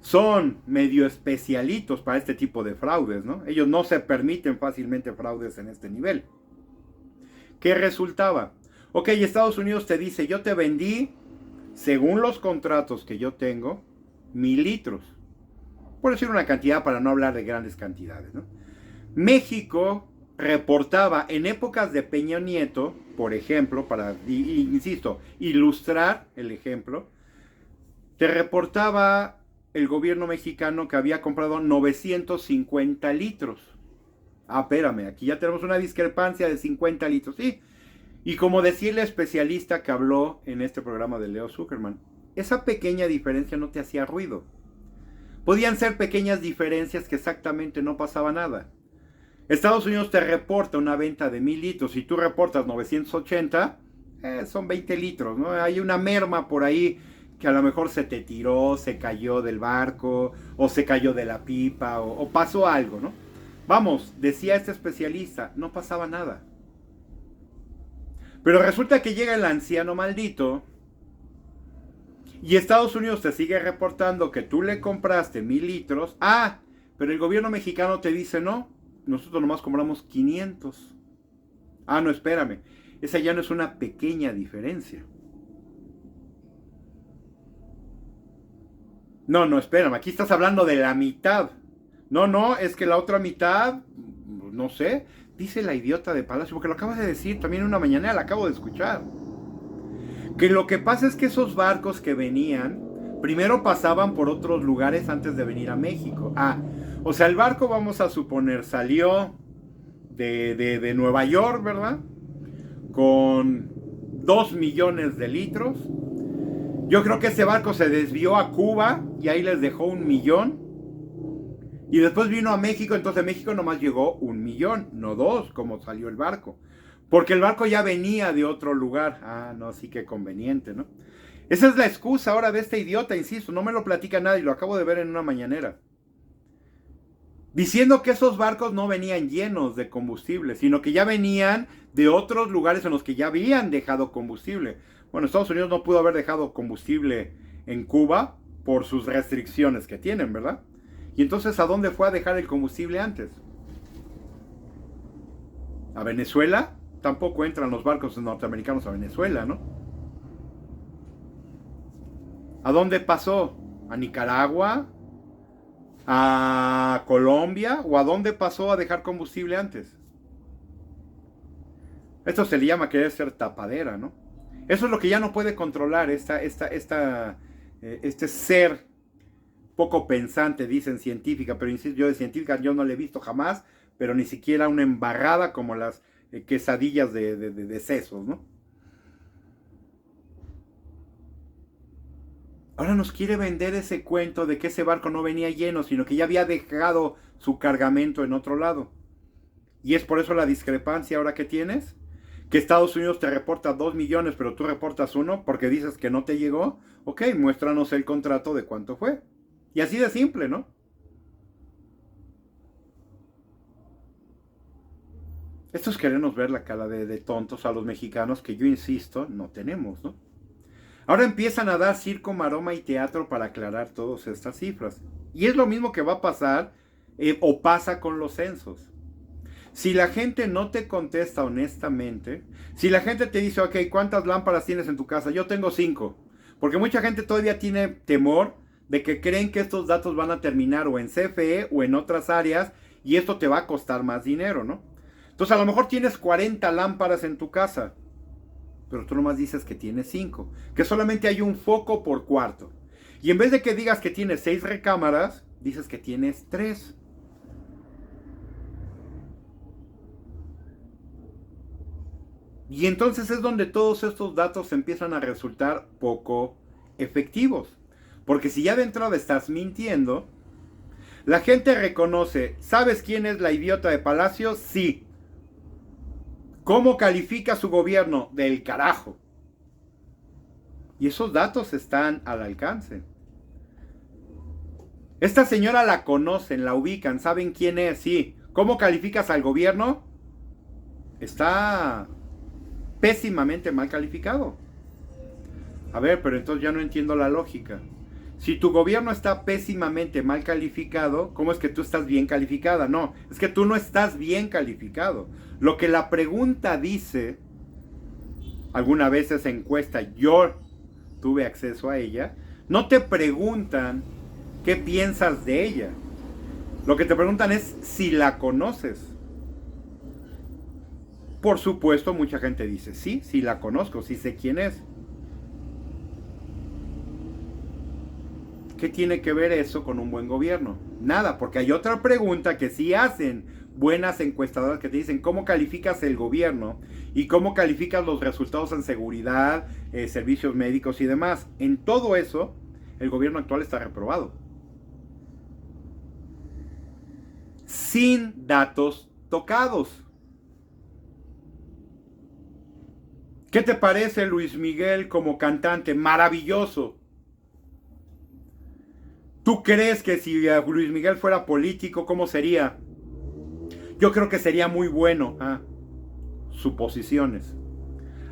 son medio especialitos para este tipo de fraudes, ¿no? Ellos no se permiten fácilmente fraudes en este nivel. ¿Qué resultaba? Ok, Estados Unidos te dice, yo te vendí, según los contratos que yo tengo, 1,000 litros. Por decir una cantidad para no hablar de grandes cantidades, ¿no? México reportaba en épocas de Peña Nieto, por ejemplo, para, insisto, ilustrar el ejemplo, te reportaba el gobierno mexicano que había comprado 950 litros. Espérame, aquí ya tenemos una discrepancia de 50 litros, sí. Y como decía el especialista que habló en este programa de Leo Zuckerman, esa pequeña diferencia no te hacía ruido. Podían ser pequeñas diferencias que exactamente no pasaba nada. Estados Unidos te reporta una venta de 1,000 litros y tú reportas 980, son 20 litros, ¿no? Hay una merma por ahí que a lo mejor se te tiró, se cayó del barco, o se cayó de la pipa, o pasó algo, ¿no? Vamos, decía este especialista, no pasaba nada. Pero resulta que llega el anciano maldito y Estados Unidos te sigue reportando que tú le compraste 1,000 litros. Pero el gobierno mexicano te dice, no, nosotros nomás compramos 500. No, espérame. Esa ya no es una pequeña diferencia. No, espérame. Aquí estás hablando de la mitad. No, es que la otra mitad No sé, dice la idiota de Palacio, porque lo acabas de decir también en una mañana, la acabo de escuchar. Que lo que pasa es que esos barcos que venían, primero pasaban por otros lugares antes de venir a México. O sea, el barco, vamos a suponer, salió de Nueva York, ¿verdad? Con 2 millones de litros. Yo creo que ese barco se desvió a Cuba y ahí les dejó 1 millón. Y después vino a México, entonces México nomás llegó 1 millón, no 2, como salió el barco. Porque el barco ya venía de otro lugar. No, sí que conveniente, ¿no? Esa es la excusa ahora de este idiota, insisto, no me lo platica nadie, lo acabo de ver en una mañanera. Diciendo que esos barcos no venían llenos de combustible, sino que ya venían de otros lugares en los que ya habían dejado combustible. Bueno, Estados Unidos no pudo haber dejado combustible en Cuba por sus restricciones que tienen, ¿verdad? Y entonces, ¿a dónde fue a dejar el combustible antes? ¿A Venezuela? Tampoco entran los barcos norteamericanos a Venezuela, ¿no? ¿A dónde pasó? ¿A Nicaragua? ¿A Colombia? ¿O a dónde pasó a dejar combustible antes? Esto se le llama querer ser tapadera, ¿no? Eso es lo que ya no puede controlar este ser poco pensante, dicen científica, pero insisto, yo de científica yo no le he visto jamás, pero ni siquiera una embarrada como las quesadillas de sesos, ¿no? Ahora nos quiere vender ese cuento de que ese barco no venía lleno, sino que ya había dejado su cargamento en otro lado. Y es por eso la discrepancia ahora que tienes, que Estados Unidos te reporta 2 millones, pero tú reportas 1 porque dices que no te llegó. Ok, muéstranos el contrato de cuánto fue. Y así de simple, ¿no? Esto es querernos ver la cara de tontos a los mexicanos que yo insisto, no tenemos, ¿no? Ahora empiezan a dar circo, maroma y teatro para aclarar todas estas cifras. Y es lo mismo que va a pasar o pasa con los censos. Si la gente no te contesta honestamente, si la gente te dice, ok, ¿cuántas lámparas tienes en tu casa? Yo tengo 5. Porque mucha gente todavía tiene temor de que creen que estos datos van a terminar o en CFE o en otras áreas y esto te va a costar más dinero, ¿no? Entonces a lo mejor tienes 40 lámparas en tu casa, pero tú nomás dices que tienes 5, que solamente hay un foco por cuarto. Y en vez de que digas que tienes 6 recámaras, dices que tienes 3. Y entonces es donde todos estos datos empiezan a resultar poco efectivos. Porque si ya de entrada estás mintiendo, la gente reconoce, ¿sabes quién es la idiota de Palacio? Sí. ¿Cómo califica su gobierno? Del carajo. Y esos datos están al alcance. Esta señora la conocen, la ubican, saben quién es, sí. ¿Cómo calificas al gobierno? Está pésimamente mal calificado. A ver, pero entonces ya no entiendo la lógica. Si tu gobierno está pésimamente mal calificado, ¿cómo es que tú estás bien calificada? No, es que tú no estás bien calificado. Lo que la pregunta dice, alguna vez esa encuesta, yo tuve acceso a ella, no te preguntan qué piensas de ella. Lo que te preguntan es si la conoces. Por supuesto, mucha gente dice, sí la conozco, sí sé quién es. ¿Qué tiene que ver eso con un buen gobierno? Nada, porque hay otra pregunta que sí hacen buenas encuestadoras que te dicen cómo calificas el gobierno y cómo calificas los resultados en seguridad, servicios médicos y demás. En todo eso, el gobierno actual está reprobado. Sin datos tocados. ¿Qué te parece Luis Miguel como cantante? Maravilloso. ¿Tú crees que si Luis Miguel fuera político, cómo sería? Yo creo que sería muy bueno. Suposiciones.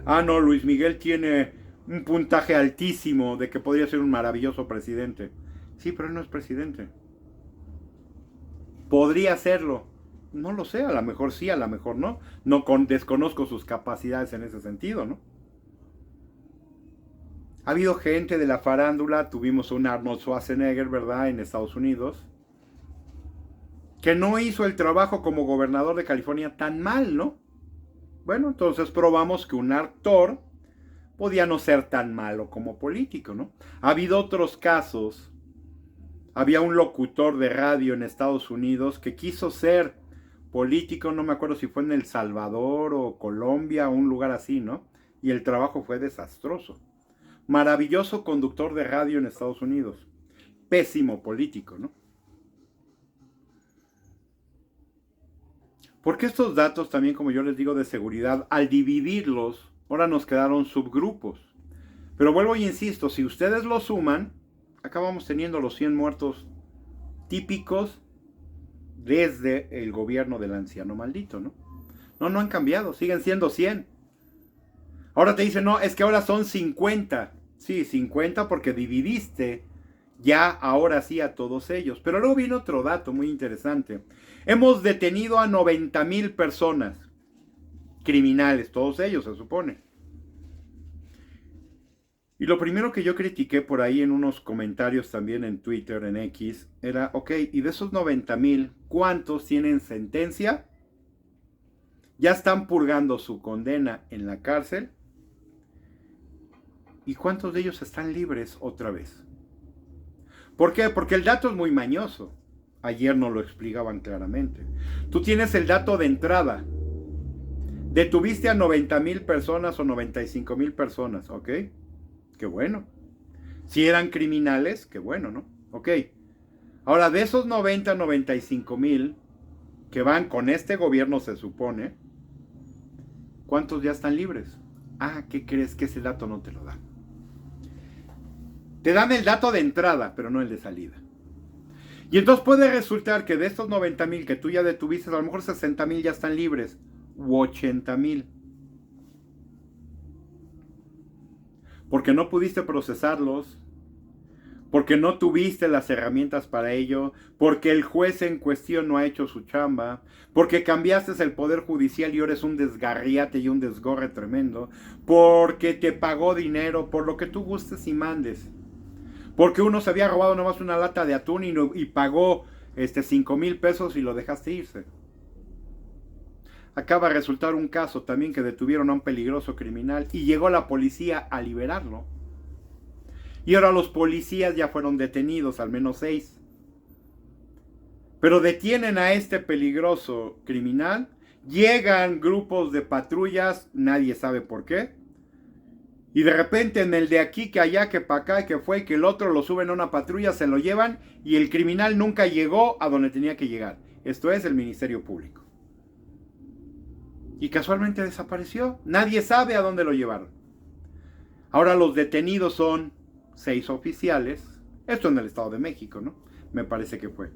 No, Luis Miguel tiene un puntaje altísimo de que podría ser un maravilloso presidente. Sí, pero él no es presidente. ¿Podría serlo? No lo sé, a lo mejor sí, a lo mejor no. Desconozco sus capacidades en ese sentido, ¿no? Ha habido gente de la farándula, tuvimos un Arnold Schwarzenegger, ¿verdad? En Estados Unidos. que no hizo el trabajo como gobernador de California tan mal, ¿no? Bueno, entonces probamos que un actor podía no ser tan malo como político, ¿no? Ha habido otros casos. Había un locutor de radio en Estados Unidos que quiso ser político, no me acuerdo si fue en El Salvador o Colombia o un lugar así, ¿no? Y el trabajo fue desastroso. Maravilloso conductor de radio en Estados Unidos. Pésimo político, ¿no? Porque estos datos también, como yo les digo, de seguridad, al dividirlos, ahora nos quedaron subgrupos. Pero vuelvo y insisto, si ustedes lo suman, acabamos teniendo los 100 muertos típicos desde el gobierno del anciano maldito, ¿no? No han cambiado, siguen siendo 100. Ahora te dicen, no, es que ahora son 50. Sí, 50 porque dividiste ya ahora sí a todos ellos. Pero luego viene otro dato muy interesante. Hemos detenido a 90,000 personas, criminales, todos ellos se supone. Y lo primero que yo critiqué por ahí en unos comentarios también en Twitter, en X, era, ok, y de esos 90,000, ¿cuántos tienen sentencia? ¿Ya están purgando su condena en la cárcel? ¿Y cuántos de ellos están libres otra vez? ¿Por qué? Porque el dato es muy mañoso. Ayer nos lo explicaban claramente. Tú tienes el dato de entrada. Detuviste a 90,000 personas o 95,000 personas, ¿ok? Qué bueno. Si eran criminales, qué bueno, ¿no? Ok. Ahora, de esos 95,000 que van con este gobierno, se supone, ¿cuántos ya están libres? Ah, ¿qué crees? Que ese dato no te lo dan. Te dan el dato de entrada, pero no el de salida. Y entonces puede resultar que de estos 90,000 que tú ya detuviste, a lo mejor 60,000 ya están libres, u 80,000. Porque no pudiste procesarlos, porque no tuviste las herramientas para ello, porque el juez en cuestión no ha hecho su chamba, porque cambiaste el poder judicial y ahora es un desgarriate y un desgorre tremendo, porque te pagó dinero, por lo que tú gustes y mandes. Porque uno se había robado nomás una lata de atún y pagó 5,000 pesos y lo dejaste irse. Acaba de resultar un caso también que detuvieron a un peligroso criminal y llegó la policía a liberarlo. Y ahora los policías ya fueron detenidos, al menos 6. Pero detienen a este peligroso criminal, llegan grupos de patrullas, nadie sabe por qué. Y de repente en el de aquí, que allá, que para acá, que fue, que el otro lo suben a una patrulla, se lo llevan y el criminal nunca llegó a donde tenía que llegar. Esto es el Ministerio Público. Y casualmente desapareció. Nadie sabe a dónde lo llevaron. Ahora los detenidos son 6 oficiales. Esto en el Estado de México, ¿no? Me parece que fue.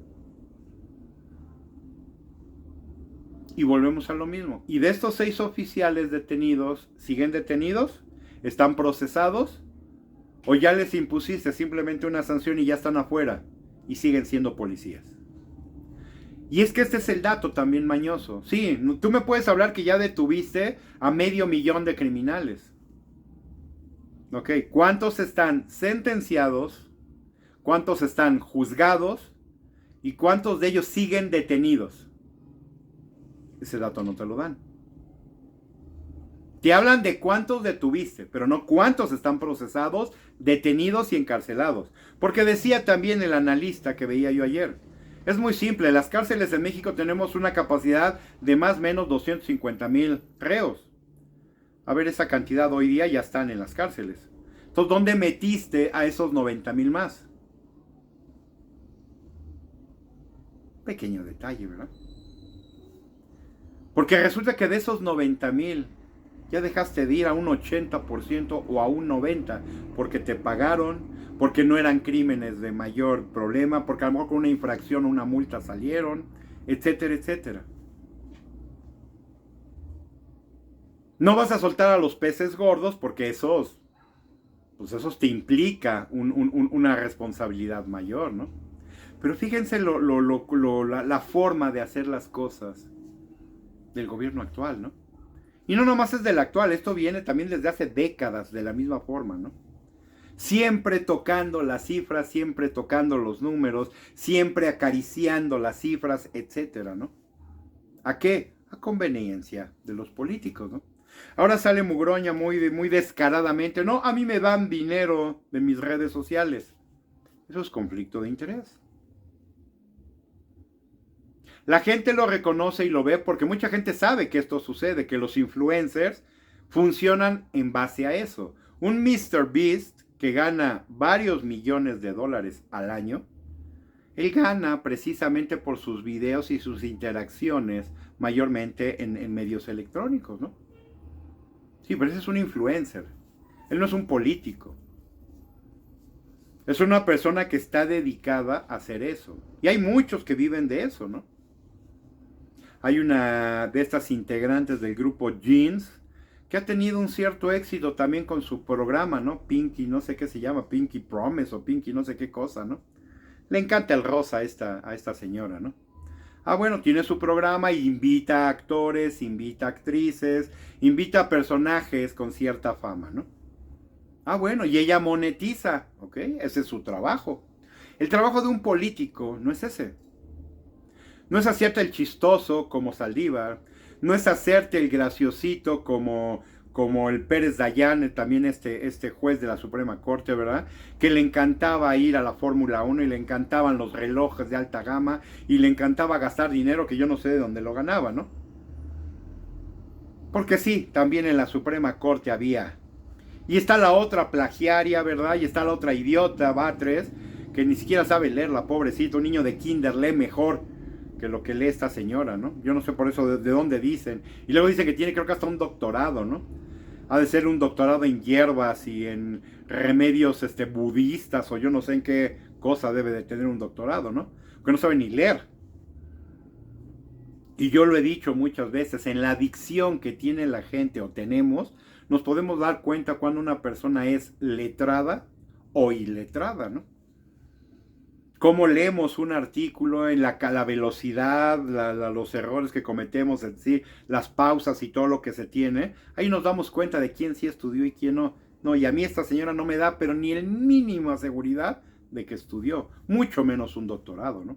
Y volvemos a lo mismo. Y de estos 6 oficiales detenidos, ¿siguen detenidos? ¿Están procesados? ¿O ya les impusiste simplemente una sanción y ya están afuera y siguen siendo policías? Y es que este es el dato también mañoso. Sí, tú me puedes hablar que ya detuviste a 500,000 de criminales. Ok, ¿cuántos están sentenciados? ¿Cuántos están juzgados? ¿Y cuántos de ellos siguen detenidos? Ese dato no te lo dan. Te hablan de cuántos detuviste, pero no cuántos están procesados, detenidos y encarcelados. Porque decía también el analista que veía yo ayer, es muy simple, las cárceles de México tenemos una capacidad de más o menos 250,000 reos. A ver, esa cantidad hoy día ya están en las cárceles. Entonces, ¿dónde metiste a esos 90,000 más? Pequeño detalle, ¿verdad? Porque resulta que de esos 90,000 ya dejaste de ir a un 80% o a un 90% porque te pagaron, porque no eran crímenes de mayor problema, porque a lo mejor con una infracción o una multa salieron, etcétera, etcétera. No vas a soltar a los peces gordos porque esos te implica una responsabilidad mayor, ¿no? Pero fíjense la forma de hacer las cosas del gobierno actual, ¿no? Y no nomás es del actual, esto viene también desde hace décadas de la misma forma, ¿no? siempre tocando las cifras, siempre tocando los números, siempre acariciando las cifras, etcétera, ¿no? ¿A qué? A conveniencia de los políticos, ¿no? Ahora sale Mugroña muy descaradamente, no, a mí me dan dinero de mis redes sociales. Eso es conflicto de interés. La gente lo reconoce y lo ve porque mucha gente sabe que esto sucede, que los influencers funcionan en base a eso. Un Mr. Beast que gana varios millones de dólares al año, él gana precisamente por sus videos y sus interacciones, mayormente en medios electrónicos, ¿no? Sí, pero ese es un influencer. Él no es un político. Es una persona que está dedicada a hacer eso. Y hay muchos que viven de eso, ¿no? Hay una de estas integrantes del grupo Jeans que ha tenido un cierto éxito también con su programa, ¿no? Pinky, no sé qué se llama, Pinky Promise o Pinky no sé qué cosa, ¿no? Le encanta el rosa a esta señora, ¿no? Ah, bueno, tiene su programa e invita a actores, invita a actrices, invita a personajes con cierta fama, ¿no? Ah, bueno, y ella monetiza, ¿ok? Ese es su trabajo. El trabajo de un político no es ese. No es hacerte el chistoso como Saldívar, no es hacerte el graciosito como el Pérez Dayán, también este juez de la Suprema Corte, ¿verdad? Que le encantaba ir a la Fórmula 1 y le encantaban los relojes de alta gama y le encantaba gastar dinero que yo no sé de dónde lo ganaba, ¿no? Porque sí, también en la Suprema Corte había. Y está la otra plagiaria, ¿verdad? Y está la otra idiota, Batres, que ni siquiera sabe leer, la pobrecita, un niño de kinder lee mejor que lo que lee esta señora, ¿no? Yo no sé por eso de dónde dicen. Y luego dice que tiene creo que hasta un doctorado, ¿no? Ha de ser un doctorado en hierbas y en remedios budistas o yo no sé en qué cosa debe de tener un doctorado, ¿no? Porque no sabe ni leer. Y yo lo he dicho muchas veces, en la adicción que tiene la gente o tenemos, nos podemos dar cuenta cuando una persona es letrada o iletrada, ¿no? Cómo leemos un artículo en la velocidad, los errores que cometemos, es decir, las pausas y todo lo que se tiene, ahí nos damos cuenta de quién sí estudió y quién no. No, y a mí esta señora no me da, pero ni el mínima seguridad de que estudió, mucho menos un doctorado, ¿no?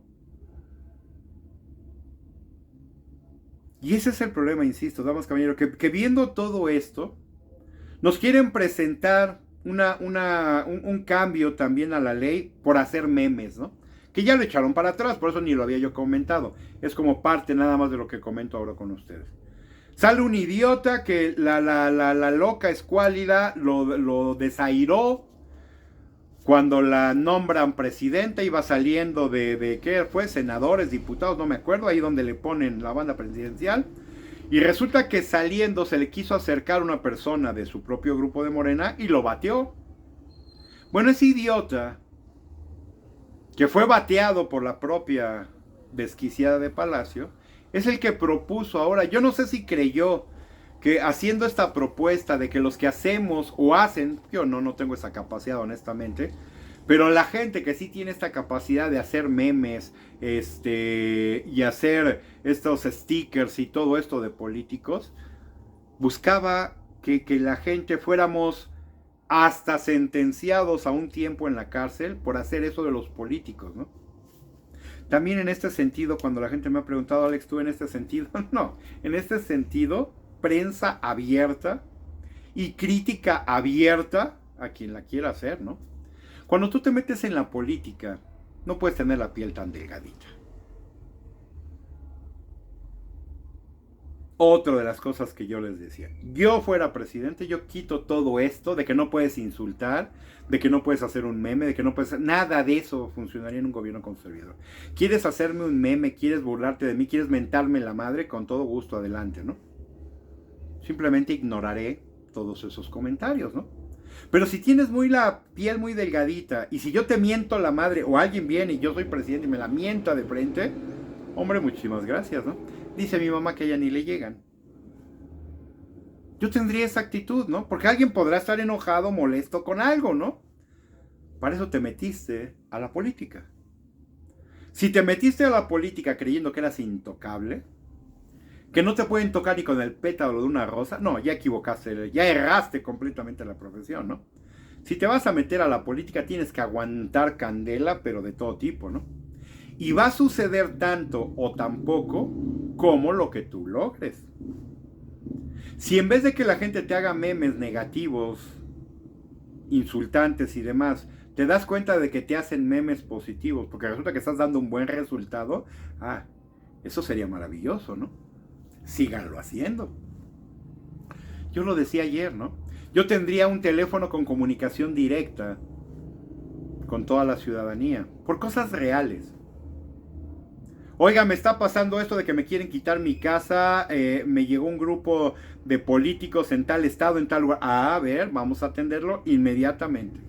Y ese es el problema, insisto, damas caballeros, que viendo todo esto, nos quieren presentar un cambio también a la ley por hacer memes, ¿no? Que ya lo echaron para atrás, por eso ni lo había yo comentado. Es como parte nada más de lo que comento ahora con ustedes. Sale un idiota que la loca escuálida lo desairó cuando la nombran presidenta, iba saliendo de ¿qué fue? Senadores, diputados, no me acuerdo, ahí donde le ponen la banda presidencial. Y resulta que saliendo se le quiso acercar una persona de su propio grupo de Morena y lo bateó. Bueno, ese idiota, que fue bateado por la propia desquiciada de Palacio, es el que propuso ahora, yo no sé si creyó que haciendo esta propuesta de que los que hacemos o hacen, yo no tengo esa capacidad honestamente, pero la gente que sí tiene esta capacidad de hacer memes y hacer estos stickers y todo esto de políticos, buscaba que la gente fuéramos hasta sentenciados a un tiempo en la cárcel por hacer eso de los políticos, ¿no? También en este sentido, cuando la gente me ha preguntado, Alex, ¿tú en este sentido? No, en este sentido, prensa abierta y crítica abierta a quien la quiera hacer, ¿no? Cuando tú te metes en la política, no puedes tener la piel tan delgadita. Otra de las cosas que yo les decía, yo fuera presidente, yo quito todo esto de que no puedes insultar, de que no puedes hacer un meme, de que no puedes... Nada de eso funcionaría en un gobierno conservador. ¿Quieres hacerme un meme? ¿Quieres burlarte de mí? ¿Quieres mentarme la madre? Con todo gusto, adelante, ¿no? Simplemente ignoraré todos esos comentarios, ¿no? Pero si tienes la piel muy delgadita y si yo te miento la madre o alguien viene y yo soy presidente y me la mienta de frente, hombre, muchísimas gracias, ¿no? Dice mi mamá que a ella ni le llegan. Yo tendría esa actitud, ¿no? Porque alguien podrá estar enojado, molesto con algo, ¿no? Para eso te metiste a la política. Si te metiste a la política creyendo que eras intocable, que no te pueden tocar ni con el pétalo de una rosa, no, ya equivocaste, ya erraste completamente la profesión, ¿no? Si te vas a meter a la política tienes que aguantar candela, pero de todo tipo, ¿no? Y va a suceder tanto o tan poco como lo que tú logres. Si en vez de que la gente te haga memes negativos, insultantes y demás, te das cuenta de que te hacen memes positivos, porque resulta que estás dando un buen resultado, eso sería maravilloso, ¿no? Síganlo haciendo. Yo lo decía ayer, ¿no? Yo tendría un teléfono con comunicación directa con toda la ciudadanía, por cosas reales. Oiga, me está pasando esto de que me quieren quitar mi casa, me llegó un grupo de políticos en tal estado, en tal lugar. A ver, vamos a atenderlo inmediatamente.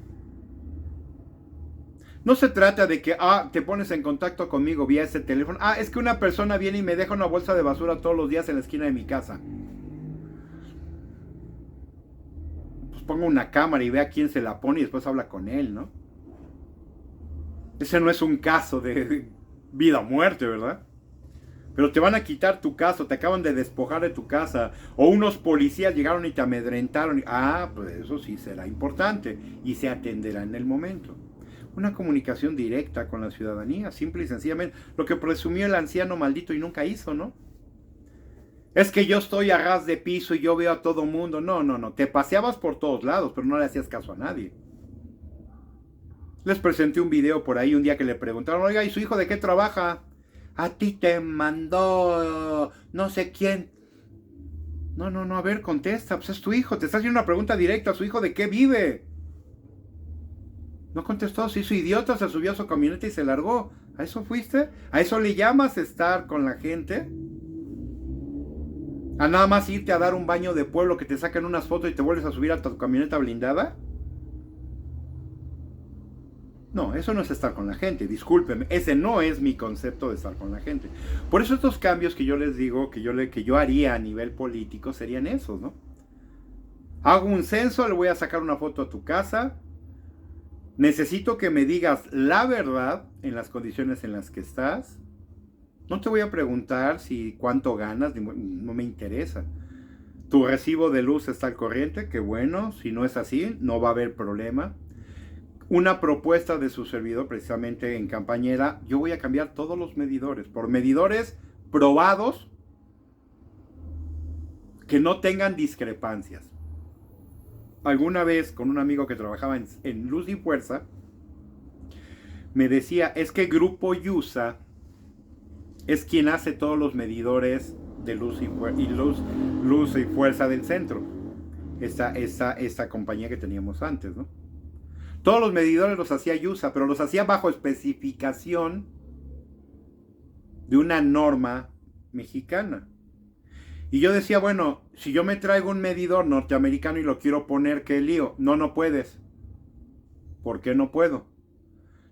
No se trata de que, te pones en contacto conmigo vía ese teléfono. Es que una persona viene y me deja una bolsa de basura todos los días en la esquina de mi casa. Pues pongo una cámara y ve a quién se la pone y después habla con él, ¿no? Ese no es un caso de vida o muerte, ¿verdad? Pero te van a quitar tu casa, te acaban de despojar de tu casa, o unos policías llegaron y te amedrentaron. Pues eso sí será importante y se atenderá en el momento. Una comunicación directa con la ciudadanía, simple y sencillamente. Lo que presumió el anciano maldito y nunca hizo, ¿no? Es que yo estoy a ras de piso y yo veo a todo mundo. No. Te paseabas por todos lados, pero no le hacías caso a nadie. Les presenté un video por ahí un día que le preguntaron, oiga, ¿y su hijo de qué trabaja? A ti te mandó no sé quién. No, a ver, contesta, pues es tu hijo. Te está haciendo una pregunta directa, ¿su hijo de qué vive? No contestó, se hizo idiota, se subió a su camioneta y se largó. ¿A eso fuiste? ¿A eso le llamas estar con la gente? ¿A nada más irte a dar un baño de pueblo que te sacan unas fotos y te vuelves a subir a tu camioneta blindada? No, eso no es estar con la gente, discúlpenme, ese no es mi concepto de estar con la gente. Por eso estos cambios que yo les digo, que yo haría a nivel político, serían esos, ¿no? Hago un censo, le voy a sacar una foto a tu casa, necesito que me digas la verdad en las condiciones en las que estás. No te voy a preguntar si cuánto ganas, no me interesa. Tu recibo de luz está al corriente, que bueno, si no es así, no va a haber problema. Una propuesta de su servidor precisamente en campaña era, yo voy a cambiar todos los medidores por medidores probados que no tengan discrepancias. Alguna vez con un amigo que trabajaba en Luz y Fuerza, me decía, es que Grupo Yusa es quien hace todos los medidores de luz y fuerza del centro. Esta compañía que teníamos antes, ¿no? Todos los medidores los hacía Yusa, pero los hacía bajo especificación de una norma mexicana. Y yo decía, bueno, si yo me traigo un medidor norteamericano y lo quiero poner, ¿qué lío? No puedes. ¿Por qué no puedo?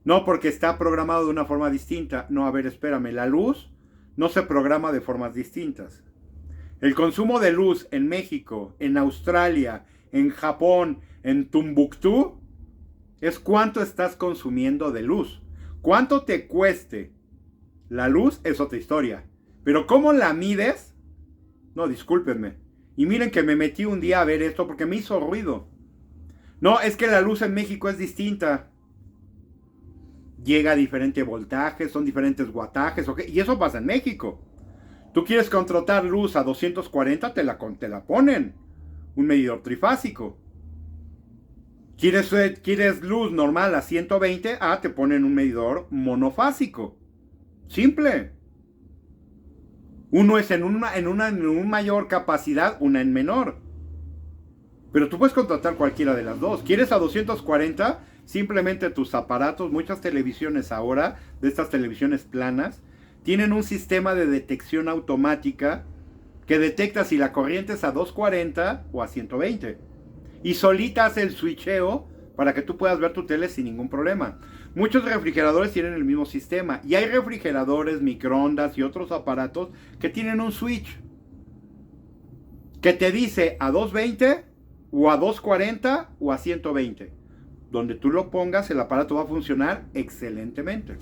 No, porque está programado de una forma distinta. No, a ver, espérame, la luz no se programa de formas distintas. El consumo de luz en México, en Australia, en Japón, en Tumbuctú, es cuánto estás consumiendo de luz. Cuánto te cueste la luz es otra historia. Pero ¿cómo la mides? No, discúlpenme. Y miren que me metí un día a ver esto porque me hizo ruido. No, es que la luz en México es distinta. Llega a diferentes voltajes, son diferentes wattajes, ¿ok? Y eso pasa en México. Tú quieres contratar luz a 240, te la ponen. Un medidor trifásico. ¿Quieres luz normal a 120? Te ponen un medidor monofásico. Simple. Uno es en una mayor capacidad, una en menor. Pero tú puedes contratar cualquiera de las dos. ¿Quieres a 240? Simplemente tus aparatos, muchas televisiones ahora, de estas televisiones planas, tienen un sistema de detección automática que detecta si la corriente es a 240 o a 120. Y solita hace el switcheo para que tú puedas ver tu tele sin ningún problema. Muchos refrigeradores tienen el mismo sistema. Y hay refrigeradores, microondas y otros aparatos que tienen un switch que te dice a 220 o a 240 o a 120. Donde tú lo pongas, el aparato va a funcionar excelentemente.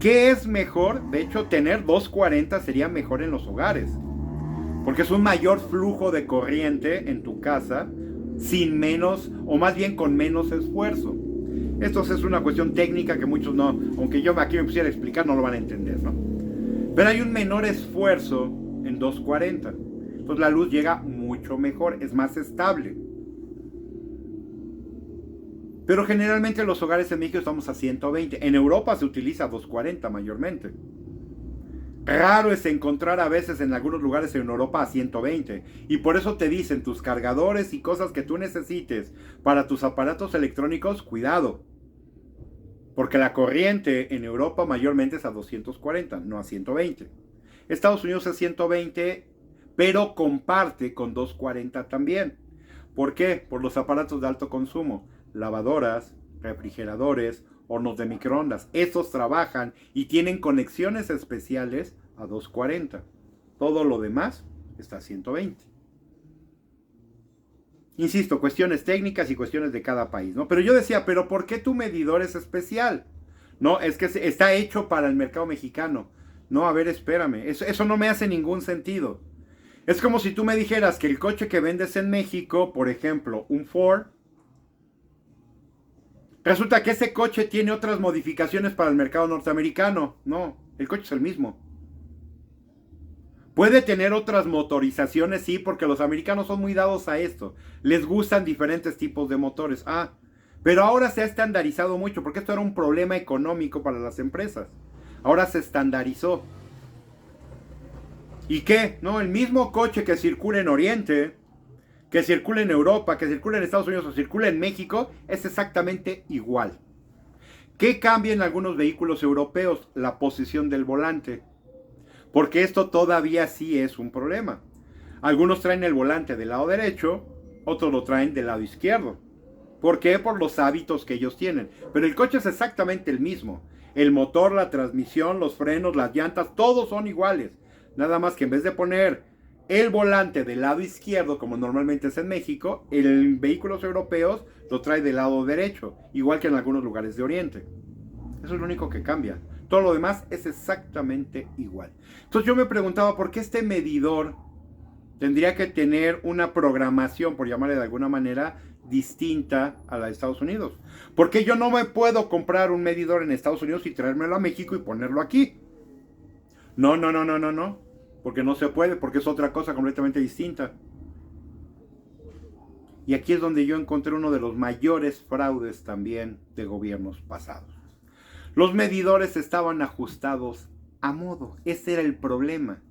¿Qué es mejor? De hecho, tener 240 sería mejor en los hogares. Porque es un mayor flujo de corriente en tu casa sin menos, o más bien con menos esfuerzo. Esto es una cuestión técnica que muchos no, aunque yo aquí me pusiera a explicar, no lo van a entender, ¿no? Pero hay un menor esfuerzo en 240. Entonces la luz llega mucho mejor, es más estable. Pero generalmente en los hogares en México estamos a 120. En Europa se utiliza 240 mayormente. Raro es encontrar a veces en algunos lugares en Europa a 120. Y por eso te dicen tus cargadores y cosas que tú necesites para tus aparatos electrónicos, cuidado. Porque la corriente en Europa mayormente es a 240, no a 120. Estados Unidos es 120, pero comparte con 240 también. ¿Por qué? Por los aparatos de alto consumo. Lavadoras, refrigeradores, hornos de microondas. Estos trabajan y tienen conexiones especiales a 240. Todo lo demás está a 120. Insisto, cuestiones técnicas y cuestiones de cada país, ¿no? Pero yo decía, ¿pero por qué tu medidor es especial? No, es que está hecho para el mercado mexicano. No, a ver, espérame. Eso no me hace ningún sentido. Es como si tú me dijeras que el coche que vendes en México, por ejemplo, un Ford, resulta que ese coche tiene otras modificaciones para el mercado norteamericano. No, el coche es el mismo. Puede tener otras motorizaciones, sí, porque los americanos son muy dados a esto. Les gustan diferentes tipos de motores. Pero ahora se ha estandarizado mucho, porque esto era un problema económico para las empresas. Ahora se estandarizó. ¿Y qué? No, el mismo coche que circula en Oriente, que circula en Europa, que circula en Estados Unidos o circula en México, es exactamente igual. ¿Qué cambia en algunos vehículos europeos? La posición del volante. Porque esto todavía sí es un problema. Algunos traen el volante del lado derecho, otros lo traen del lado izquierdo. ¿Por qué? Por los hábitos que ellos tienen. Pero el coche es exactamente el mismo. El motor, la transmisión, los frenos, las llantas, todos son iguales. Nada más que en vez de poner el volante del lado izquierdo, como normalmente es en México, en vehículos europeos lo trae del lado derecho, igual que en algunos lugares de Oriente. Eso es lo único que cambia. Todo lo demás es exactamente igual. Entonces yo me preguntaba por qué este medidor tendría que tener una programación, por llamarle de alguna manera, distinta a la de Estados Unidos. ¿Por qué yo no me puedo comprar un medidor en Estados Unidos y traérmelo a México y ponerlo aquí? No. Porque no se puede, porque es otra cosa completamente distinta. Y aquí es donde yo encontré uno de los mayores fraudes también de gobiernos pasados. Los medidores estaban ajustados a modo. Ese era el problema.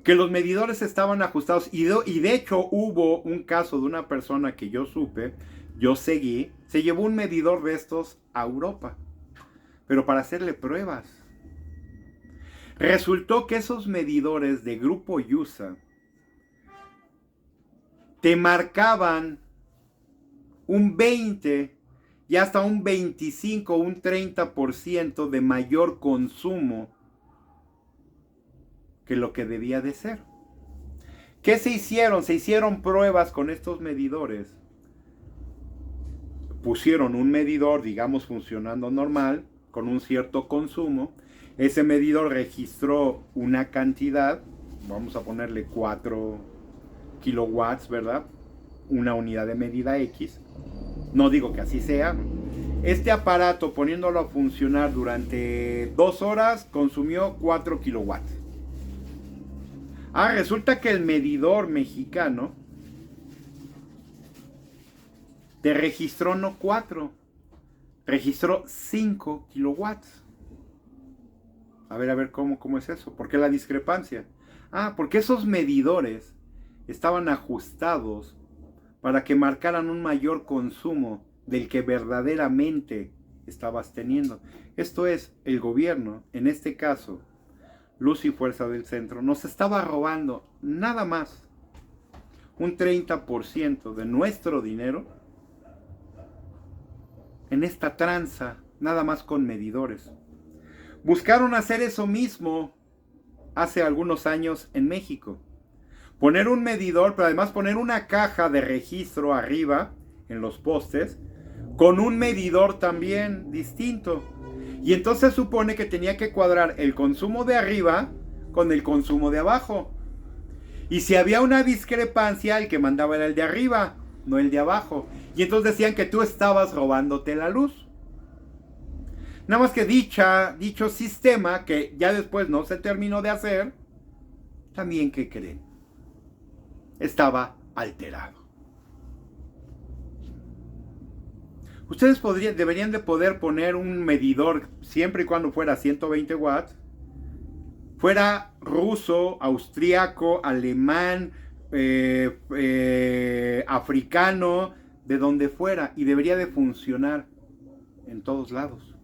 Que los medidores estaban ajustados. Y de hecho hubo un caso de una persona que yo supe, yo seguí, se llevó un medidor de estos a Europa. Pero para hacerle pruebas. Resultó que esos medidores de Grupo USA te marcaban un 20 y hasta un 25 o un 30% de mayor consumo que lo que debía de ser. ¿Qué se hicieron? Se hicieron pruebas con estos medidores. Pusieron un medidor, digamos, funcionando normal, con un cierto consumo. Ese medidor registró una cantidad, vamos a ponerle 4 kilowatts, ¿verdad? Una unidad de medida X. No digo que así sea. Este aparato, poniéndolo a funcionar durante 2 horas, consumió 4 kilowatts. Resulta que el medidor mexicano te registró no 4, registró 5 kilowatts. A ver, ¿cómo es eso? ¿Por qué la discrepancia? Porque esos medidores estaban ajustados para que marcaran un mayor consumo del que verdaderamente estabas teniendo. Esto es, el gobierno, en este caso, Luz y Fuerza del Centro, nos estaba robando nada más un 30% de nuestro dinero en esta tranza, nada más con medidores. Buscaron hacer eso mismo hace algunos años en México. Poner un medidor, pero además poner una caja de registro arriba, en los postes, con un medidor también distinto. Y entonces supone que tenía que cuadrar el consumo de arriba con el consumo de abajo. Y si había una discrepancia, el que mandaba era el de arriba. no el de abajo. Y entonces decían que tú estabas robándote la luz. Nada más que dicho sistema, que ya después no se terminó de hacer, también, ¿qué creen? Estaba alterado. Ustedes deberían de poder poner un medidor, siempre y cuando fuera 120 watts, fuera ruso, austriaco, alemán, africano, de donde fuera, y debería de funcionar en todos lados.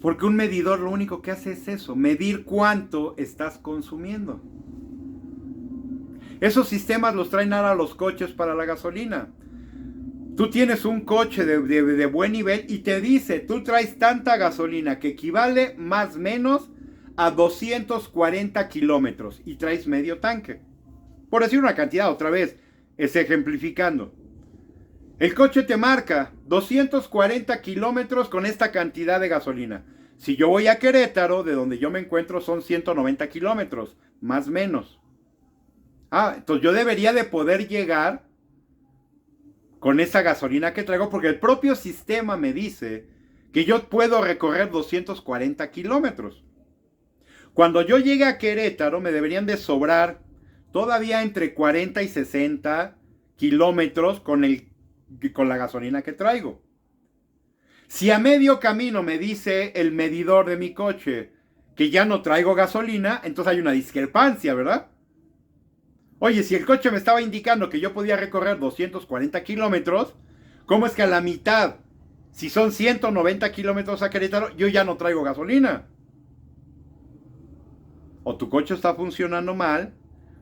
Porque un medidor lo único que hace es eso, medir cuánto estás consumiendo. Esos sistemas los traen ahora los coches para la gasolina. Tú tienes un coche de buen nivel y te dice, tú traes tanta gasolina que equivale más o menos a 240 kilómetros y traes medio tanque. Por decir una cantidad, otra vez, es ejemplificando. El coche te marca 240 kilómetros con esta cantidad de gasolina. Si yo voy a Querétaro, de donde yo me encuentro son 190 kilómetros, más o menos. Entonces yo debería de poder llegar con esa gasolina que traigo, porque el propio sistema me dice que yo puedo recorrer 240 kilómetros. Cuando yo llegue a Querétaro me deberían de sobrar todavía entre 40 y 60 kilómetros con la gasolina que traigo. Si a medio camino me dice el medidor de mi coche que ya no traigo gasolina, entonces hay una discrepancia, ¿verdad? Oye, si el coche me estaba indicando que yo podía recorrer 240 kilómetros, ¿cómo es que a la mitad, si son 190 kilómetros a Querétaro, yo ya no traigo gasolina? O tu coche está funcionando mal,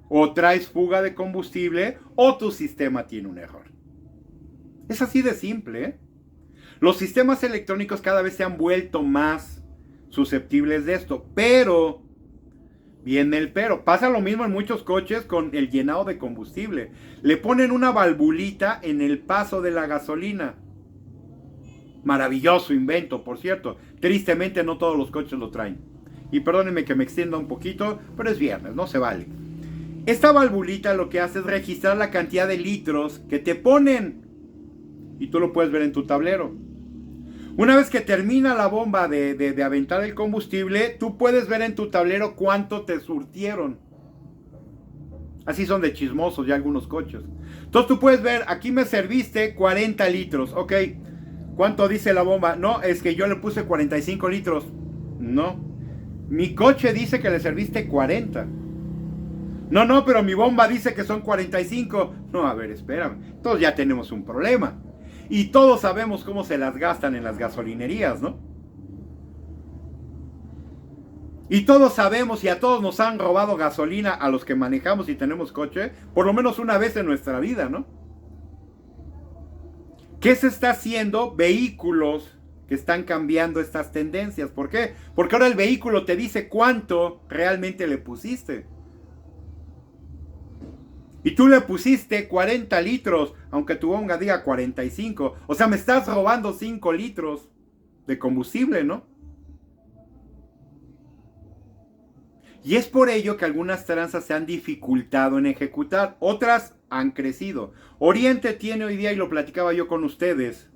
o traes fuga de combustible, o tu sistema tiene un error. Es así de simple, ¿eh? Los sistemas electrónicos cada vez se han vuelto más susceptibles de esto, pero viene el pero. Pasa lo mismo en muchos coches con el llenado de combustible. Le ponen una valvulita en el paso de la gasolina. Maravilloso invento, por cierto. Tristemente no todos los coches lo traen. Y perdónenme que me extienda un poquito, pero es viernes, no se vale. Esta valvulita lo que hace es registrar la cantidad de litros que te ponen. Y tú lo puedes ver en tu tablero. Una vez que termina la bomba de aventar el combustible, tú puedes ver en tu tablero cuánto te surtieron. Así son de chismosos ya algunos coches. Entonces tú puedes ver, aquí me serviste 40 litros. Ok, ¿cuánto dice la bomba? No, es que yo le puse 45 litros. No, mi coche dice que le serviste 40. No, pero mi bomba dice que son 45. No, a ver, espérame. Entonces ya tenemos un problema. Y todos sabemos cómo se las gastan en las gasolinerías, ¿no? Y todos sabemos y a todos nos han robado gasolina a los que manejamos y tenemos coche, por lo menos una vez en nuestra vida, ¿no? ¿Qué se está haciendo? Vehículos que están cambiando estas tendencias. ¿Por qué? Porque ahora el vehículo te dice cuánto realmente le pusiste. Y tú le pusiste 40 litros, aunque tu bomba diga 45. O sea, me estás robando 5 litros de combustible, ¿no? Y es por ello que algunas tranzas se han dificultado en ejecutar. Otras han crecido. Oriente tiene hoy día, y lo platicaba yo con ustedes,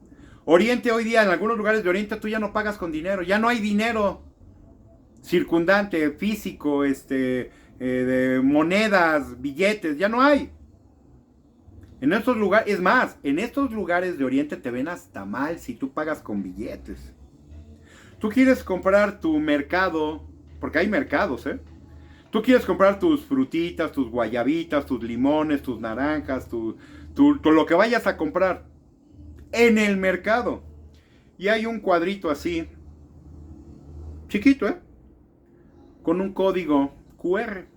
Oriente hoy día, en algunos lugares de Oriente, tú ya no pagas con dinero. Ya no hay dinero circundante, físico, de monedas, billetes, ya no hay. En estos lugares, es más, en estos lugares de Oriente te ven hasta mal si tú pagas con billetes. Tú quieres comprar tu mercado, porque hay mercados, ¿eh? Tú quieres comprar tus frutitas, tus guayabitas, tus limones, tus naranjas, lo que vayas a comprar en el mercado. Y hay un cuadrito así, chiquito, ¿eh? Con un código QR.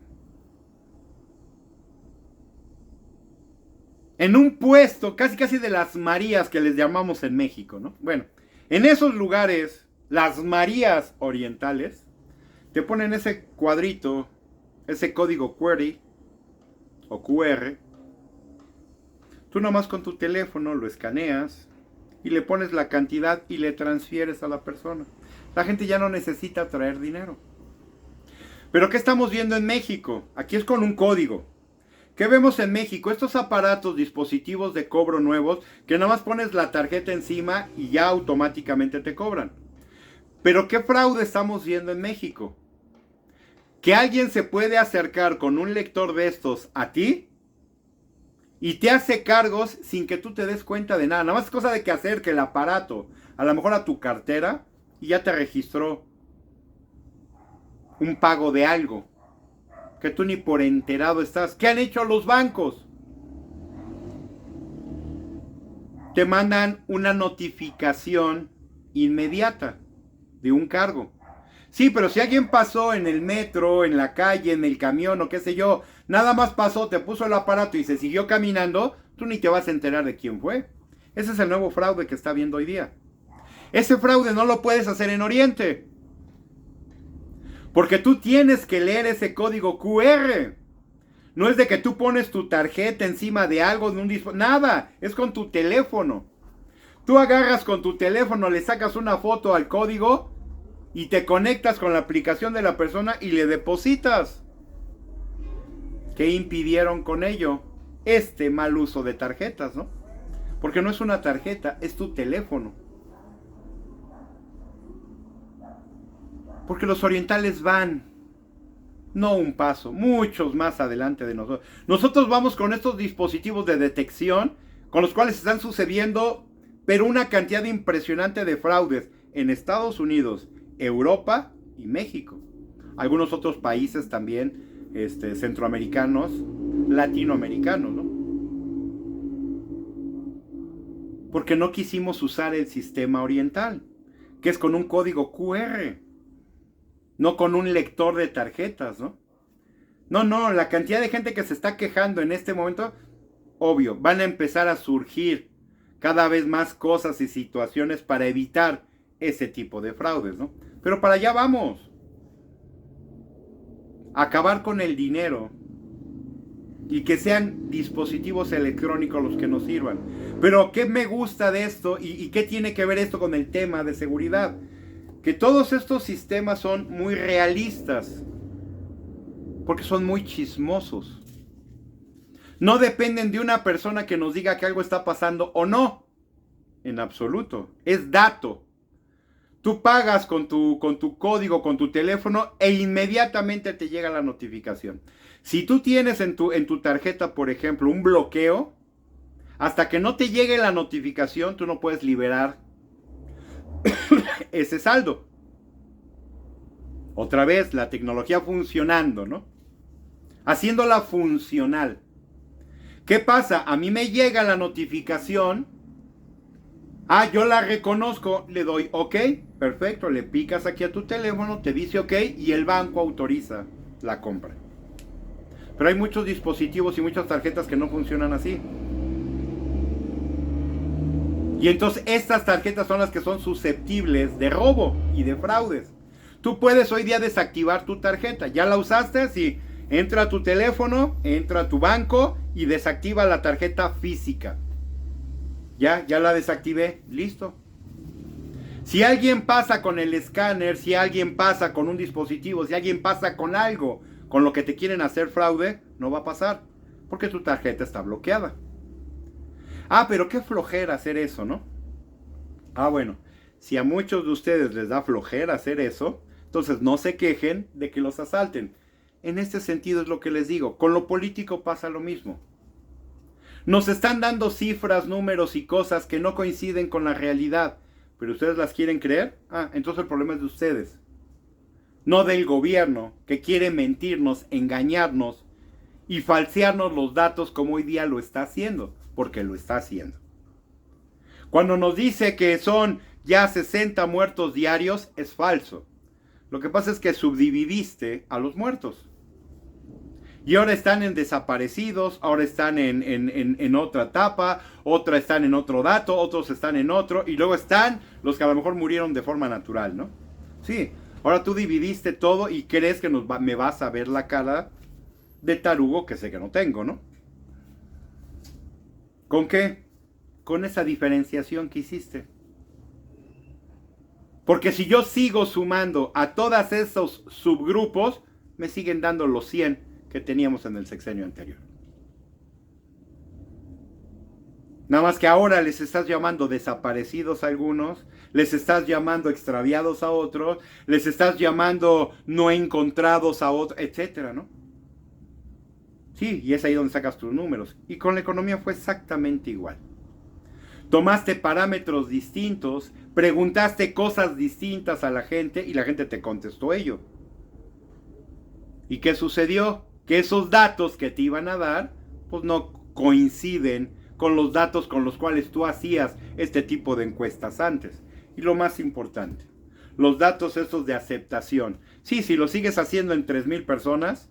En un puesto, casi de las Marías que les llamamos en México, ¿no? Bueno, en esos lugares, las Marías orientales, te ponen ese cuadrito, ese código QR, o QR. Tú nomás con tu teléfono lo escaneas y le pones la cantidad y le transfieres a la persona. La gente ya no necesita traer dinero. Pero ¿qué estamos viendo en México? Aquí es con un código. ¿Qué vemos en México? Estos aparatos, dispositivos de cobro nuevos, que nada más pones la tarjeta encima y ya automáticamente te cobran. Pero ¿qué fraude estamos viendo en México? Que alguien se puede acercar con un lector de estos a ti y te hace cargos sin que tú te des cuenta de nada. Nada más es cosa de que acerque el aparato a lo mejor a tu cartera y ya te registró un pago de algo que tú ni por enterado estás. ¿Qué han hecho los bancos? Te mandan una notificación inmediata de un cargo. Sí, pero si alguien pasó en el metro, en la calle, en el camión o qué sé yo, nada más pasó, te puso el aparato y se siguió caminando, tú ni te vas a enterar de quién fue. Ese es el nuevo fraude que está habiendo hoy día. Ese fraude no lo puedes hacer en Oriente, porque tú tienes que leer ese código QR. No es de que tú pones tu tarjeta encima de algo, de un dispositivo. Nada, es con tu teléfono. Tú agarras con tu teléfono, le sacas una foto al código y te conectas con la aplicación de la persona y le depositas. ¿Qué impidieron con ello? Este mal uso de tarjetas, ¿no? Porque no es una tarjeta, es tu teléfono. Porque los orientales van, no un paso, muchos más adelante de nosotros. Nosotros vamos con estos dispositivos de detección, con los cuales están sucediendo, pero una cantidad impresionante de fraudes en Estados Unidos, Europa y México. Algunos otros países también, centroamericanos, latinoamericanos, ¿no? Porque no quisimos usar el sistema oriental, que es con un código QR. No con un lector de tarjetas, ¿no? No, la cantidad de gente que se está quejando en este momento, obvio, van a empezar a surgir cada vez más cosas y situaciones para evitar ese tipo de fraudes, ¿no? Pero para allá vamos. Acabar con el dinero y que sean dispositivos electrónicos los que nos sirvan. Pero ¿qué me gusta de esto y qué tiene que ver esto con el tema de seguridad? Que todos estos sistemas son muy realistas, porque son muy chismosos. No dependen de una persona que nos diga que algo está pasando o no, en absoluto. Es dato. Tú pagas con tu código, con tu teléfono e inmediatamente te llega la notificación. Si tú tienes en tu tarjeta, por ejemplo, un bloqueo, hasta que no te llegue la notificación, tú no puedes liberar ese saldo. Otra vez, la tecnología funcionando, ¿no? Haciéndola funcional. ¿Qué pasa? A mí me llega la notificación. Yo la reconozco, le doy OK, perfecto, le picas aquí a tu teléfono, te dice OK y el banco autoriza la compra. Pero hay muchos dispositivos y muchas tarjetas que no funcionan así. Y entonces estas tarjetas son las que son susceptibles de robo y de fraudes. Tú puedes hoy día desactivar tu tarjeta. Ya la usaste, sí. Entra a tu teléfono, entra a tu banco y desactiva la tarjeta física. Ya la desactivé, listo. Si alguien pasa con el escáner, si alguien pasa con un dispositivo, si alguien pasa con algo con lo que te quieren hacer fraude, no va a pasar, porque tu tarjeta está bloqueada. Pero qué flojera hacer eso, ¿no? Bueno, si a muchos de ustedes les da flojera hacer eso, entonces no se quejen de que los asalten. En este sentido es lo que les digo, con lo político pasa lo mismo. Nos están dando cifras, números y cosas que no coinciden con la realidad, pero ustedes las quieren creer. Entonces el problema es de ustedes, no del gobierno, que quiere mentirnos, engañarnos y falsearnos los datos como hoy día lo está haciendo, porque lo está haciendo. Cuando nos dice que son ya 60 muertos diarios, es falso. Lo que pasa es que subdividiste a los muertos. Y ahora están en desaparecidos, ahora están en otra etapa, otra están en otro dato, otros están en otro, y luego están los que a lo mejor murieron de forma natural, ¿no? Sí, ahora tú dividiste todo y crees que me vas a ver la cara de tarugo que sé que no tengo, ¿no? ¿Con qué? Con esa diferenciación que hiciste. Porque si yo sigo sumando a todos esos subgrupos, me siguen dando los 100 que teníamos en el sexenio anterior. Nada más que ahora les estás llamando desaparecidos a algunos, les estás llamando extraviados a otros, les estás llamando no encontrados a otros, etcétera, ¿no? Sí, y es ahí donde sacas tus números. Y con la economía fue exactamente igual. Tomaste parámetros distintos, preguntaste cosas distintas a la gente y la gente te contestó ello. ¿Y qué sucedió? Que esos datos que te iban a dar, pues no coinciden con los datos con los cuales tú hacías este tipo de encuestas antes. Y lo más importante, los datos estos de aceptación. Sí, si lo sigues haciendo en 3,000 personas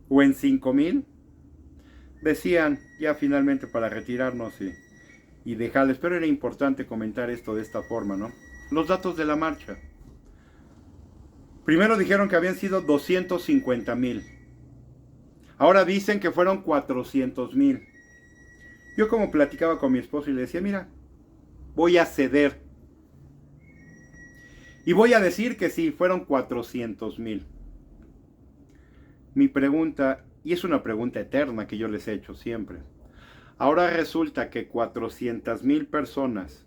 o en 5,000, decían ya finalmente para retirarnos y dejarles, pero era importante comentar esto de esta forma, ¿no? Los datos de la marcha. Primero dijeron que habían sido 250,000. Ahora dicen que fueron 400,000. Yo como platicaba con mi esposo y le decía, mira, voy a ceder. Y voy a decir que sí, fueron 400,000. Mi pregunta, y es una pregunta eterna que yo les he hecho siempre. Ahora resulta que 400,000 personas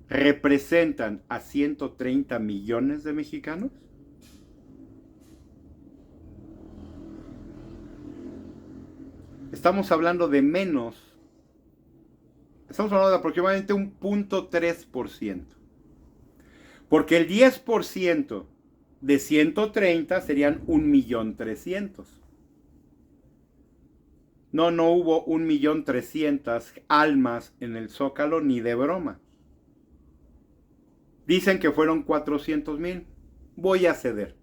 representan a 130 millones de mexicanos. Estamos hablando de menos. Estamos hablando de aproximadamente un 0.3%. Porque el 10% de 130 serían 1.300.000. No hubo 1.300.000 almas en el Zócalo ni de broma. Dicen que fueron 400,000. Voy a ceder.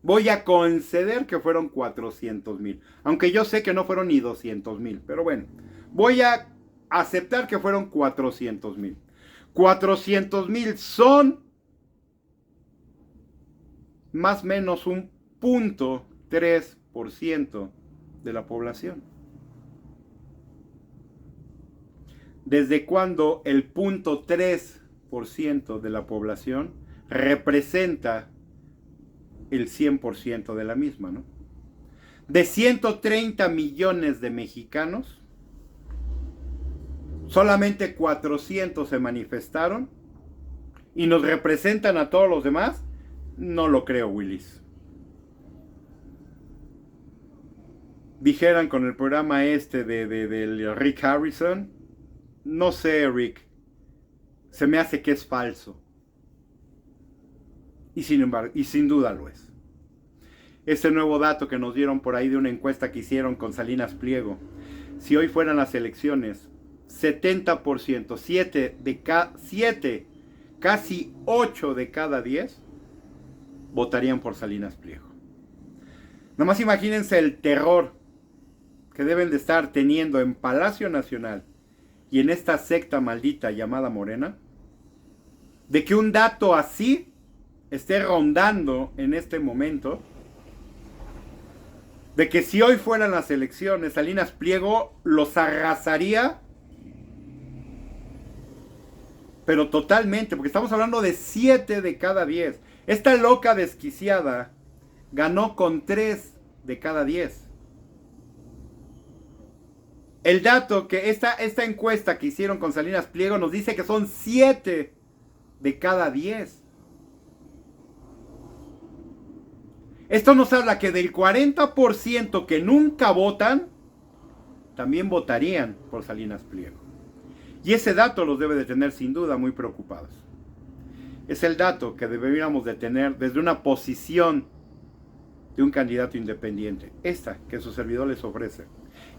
Voy a conceder que fueron 400,000. Aunque yo sé que no fueron ni 200,000. Pero bueno, voy a aceptar que fueron 400,000. 400,000 son más o menos un 0.3% de la población. ¿Desde cuándo el 0.3% de la población representa el 100% de la misma, ¿no? De 130 millones de mexicanos, solamente 400 se manifestaron y nos representan a todos los demás. No lo creo, Willis. Dijeran con el programa este de Rick Harrison, no sé, Rick, se me hace que es falso. Y sin embargo, y sin duda lo es. Este nuevo dato que nos dieron por ahí de una encuesta que hicieron con Salinas Pliego, si hoy fueran las elecciones, 70%, 7, casi 8 de cada 10 votarían por Salinas Pliego. Nomás imagínense el terror que deben de estar teniendo en Palacio Nacional y en esta secta maldita llamada Morena, de que un dato así esté rondando en este momento, de que si hoy fueran las elecciones, Salinas Pliego los arrasaría, pero totalmente, porque estamos hablando de 7 de cada 10. Esta loca desquiciada ganó con 3 de cada 10. El dato que esta encuesta que hicieron con Salinas Pliego nos dice que son 7 de cada 10. Esto nos habla que del 40% que nunca votan, también votarían por Salinas Pliego. Y ese dato los debe de tener sin duda muy preocupados. Es el dato que deberíamos de tener desde una posición de un candidato independiente. Esta que su servidor les ofrece.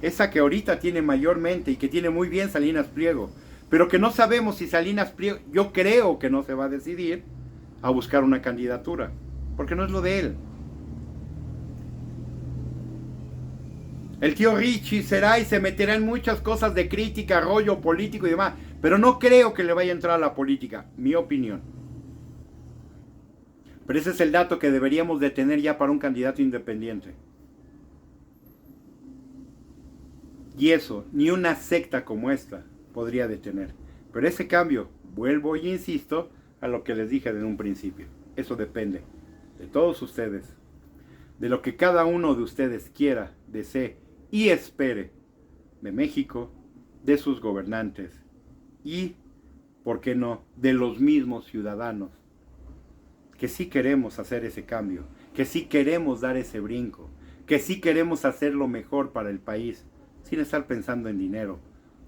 Esa que ahorita tiene mayormente y que tiene muy bien Salinas Pliego. Pero que no sabemos si Salinas Pliego, yo creo que no se va a decidir a buscar una candidatura. Porque no es lo de él. El tío Richie será y se meterá en muchas cosas de crítica, rollo político y demás. Pero no creo que le vaya a entrar a la política. Mi opinión. Pero ese es el dato que deberíamos de tener ya para un candidato independiente. Y eso, ni una secta como esta podría detener. Pero ese cambio, vuelvo y insisto a lo que les dije desde un principio. Eso depende de todos ustedes. De lo que cada uno de ustedes quiera, desee y espere de México, de sus gobernantes y, ¿por qué no?, de los mismos ciudadanos, que sí queremos hacer ese cambio, que sí queremos dar ese brinco, que sí queremos hacer lo mejor para el país, sin estar pensando en dinero,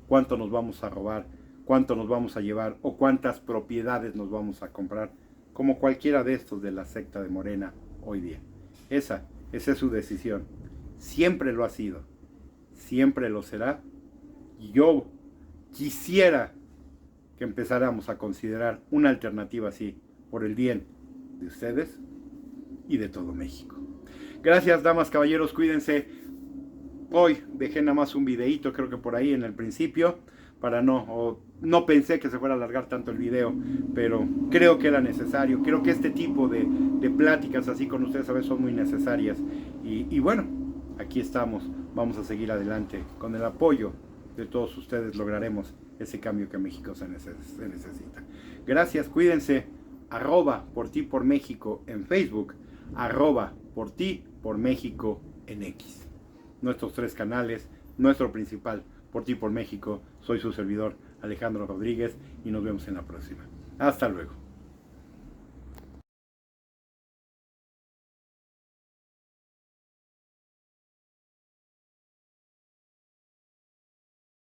cuánto nos vamos a robar, cuánto nos vamos a llevar o cuántas propiedades nos vamos a comprar, como cualquiera de estos de la secta de Morena hoy día. Esa es su decisión. Siempre lo ha sido, siempre lo será. Y yo quisiera que empezáramos a considerar una alternativa así, por el bien de ustedes y de todo México. Gracias, damas, caballeros, cuídense. Hoy dejé nada más un videíto, creo que por ahí en el principio, para no pensé que se fuera a alargar tanto el video, pero creo que era necesario. Creo que este tipo de pláticas así con ustedes a veces son muy necesarias. Y bueno, aquí estamos, vamos a seguir adelante. Con el apoyo de todos ustedes lograremos ese cambio que México se necesita. Gracias, cuídense. @por ti por México en Facebook, @por ti por México en X. Nuestros 3 canales, nuestro principal, Por ti por México. Soy su servidor Alejandro Rodríguez y nos vemos en la próxima. Hasta luego.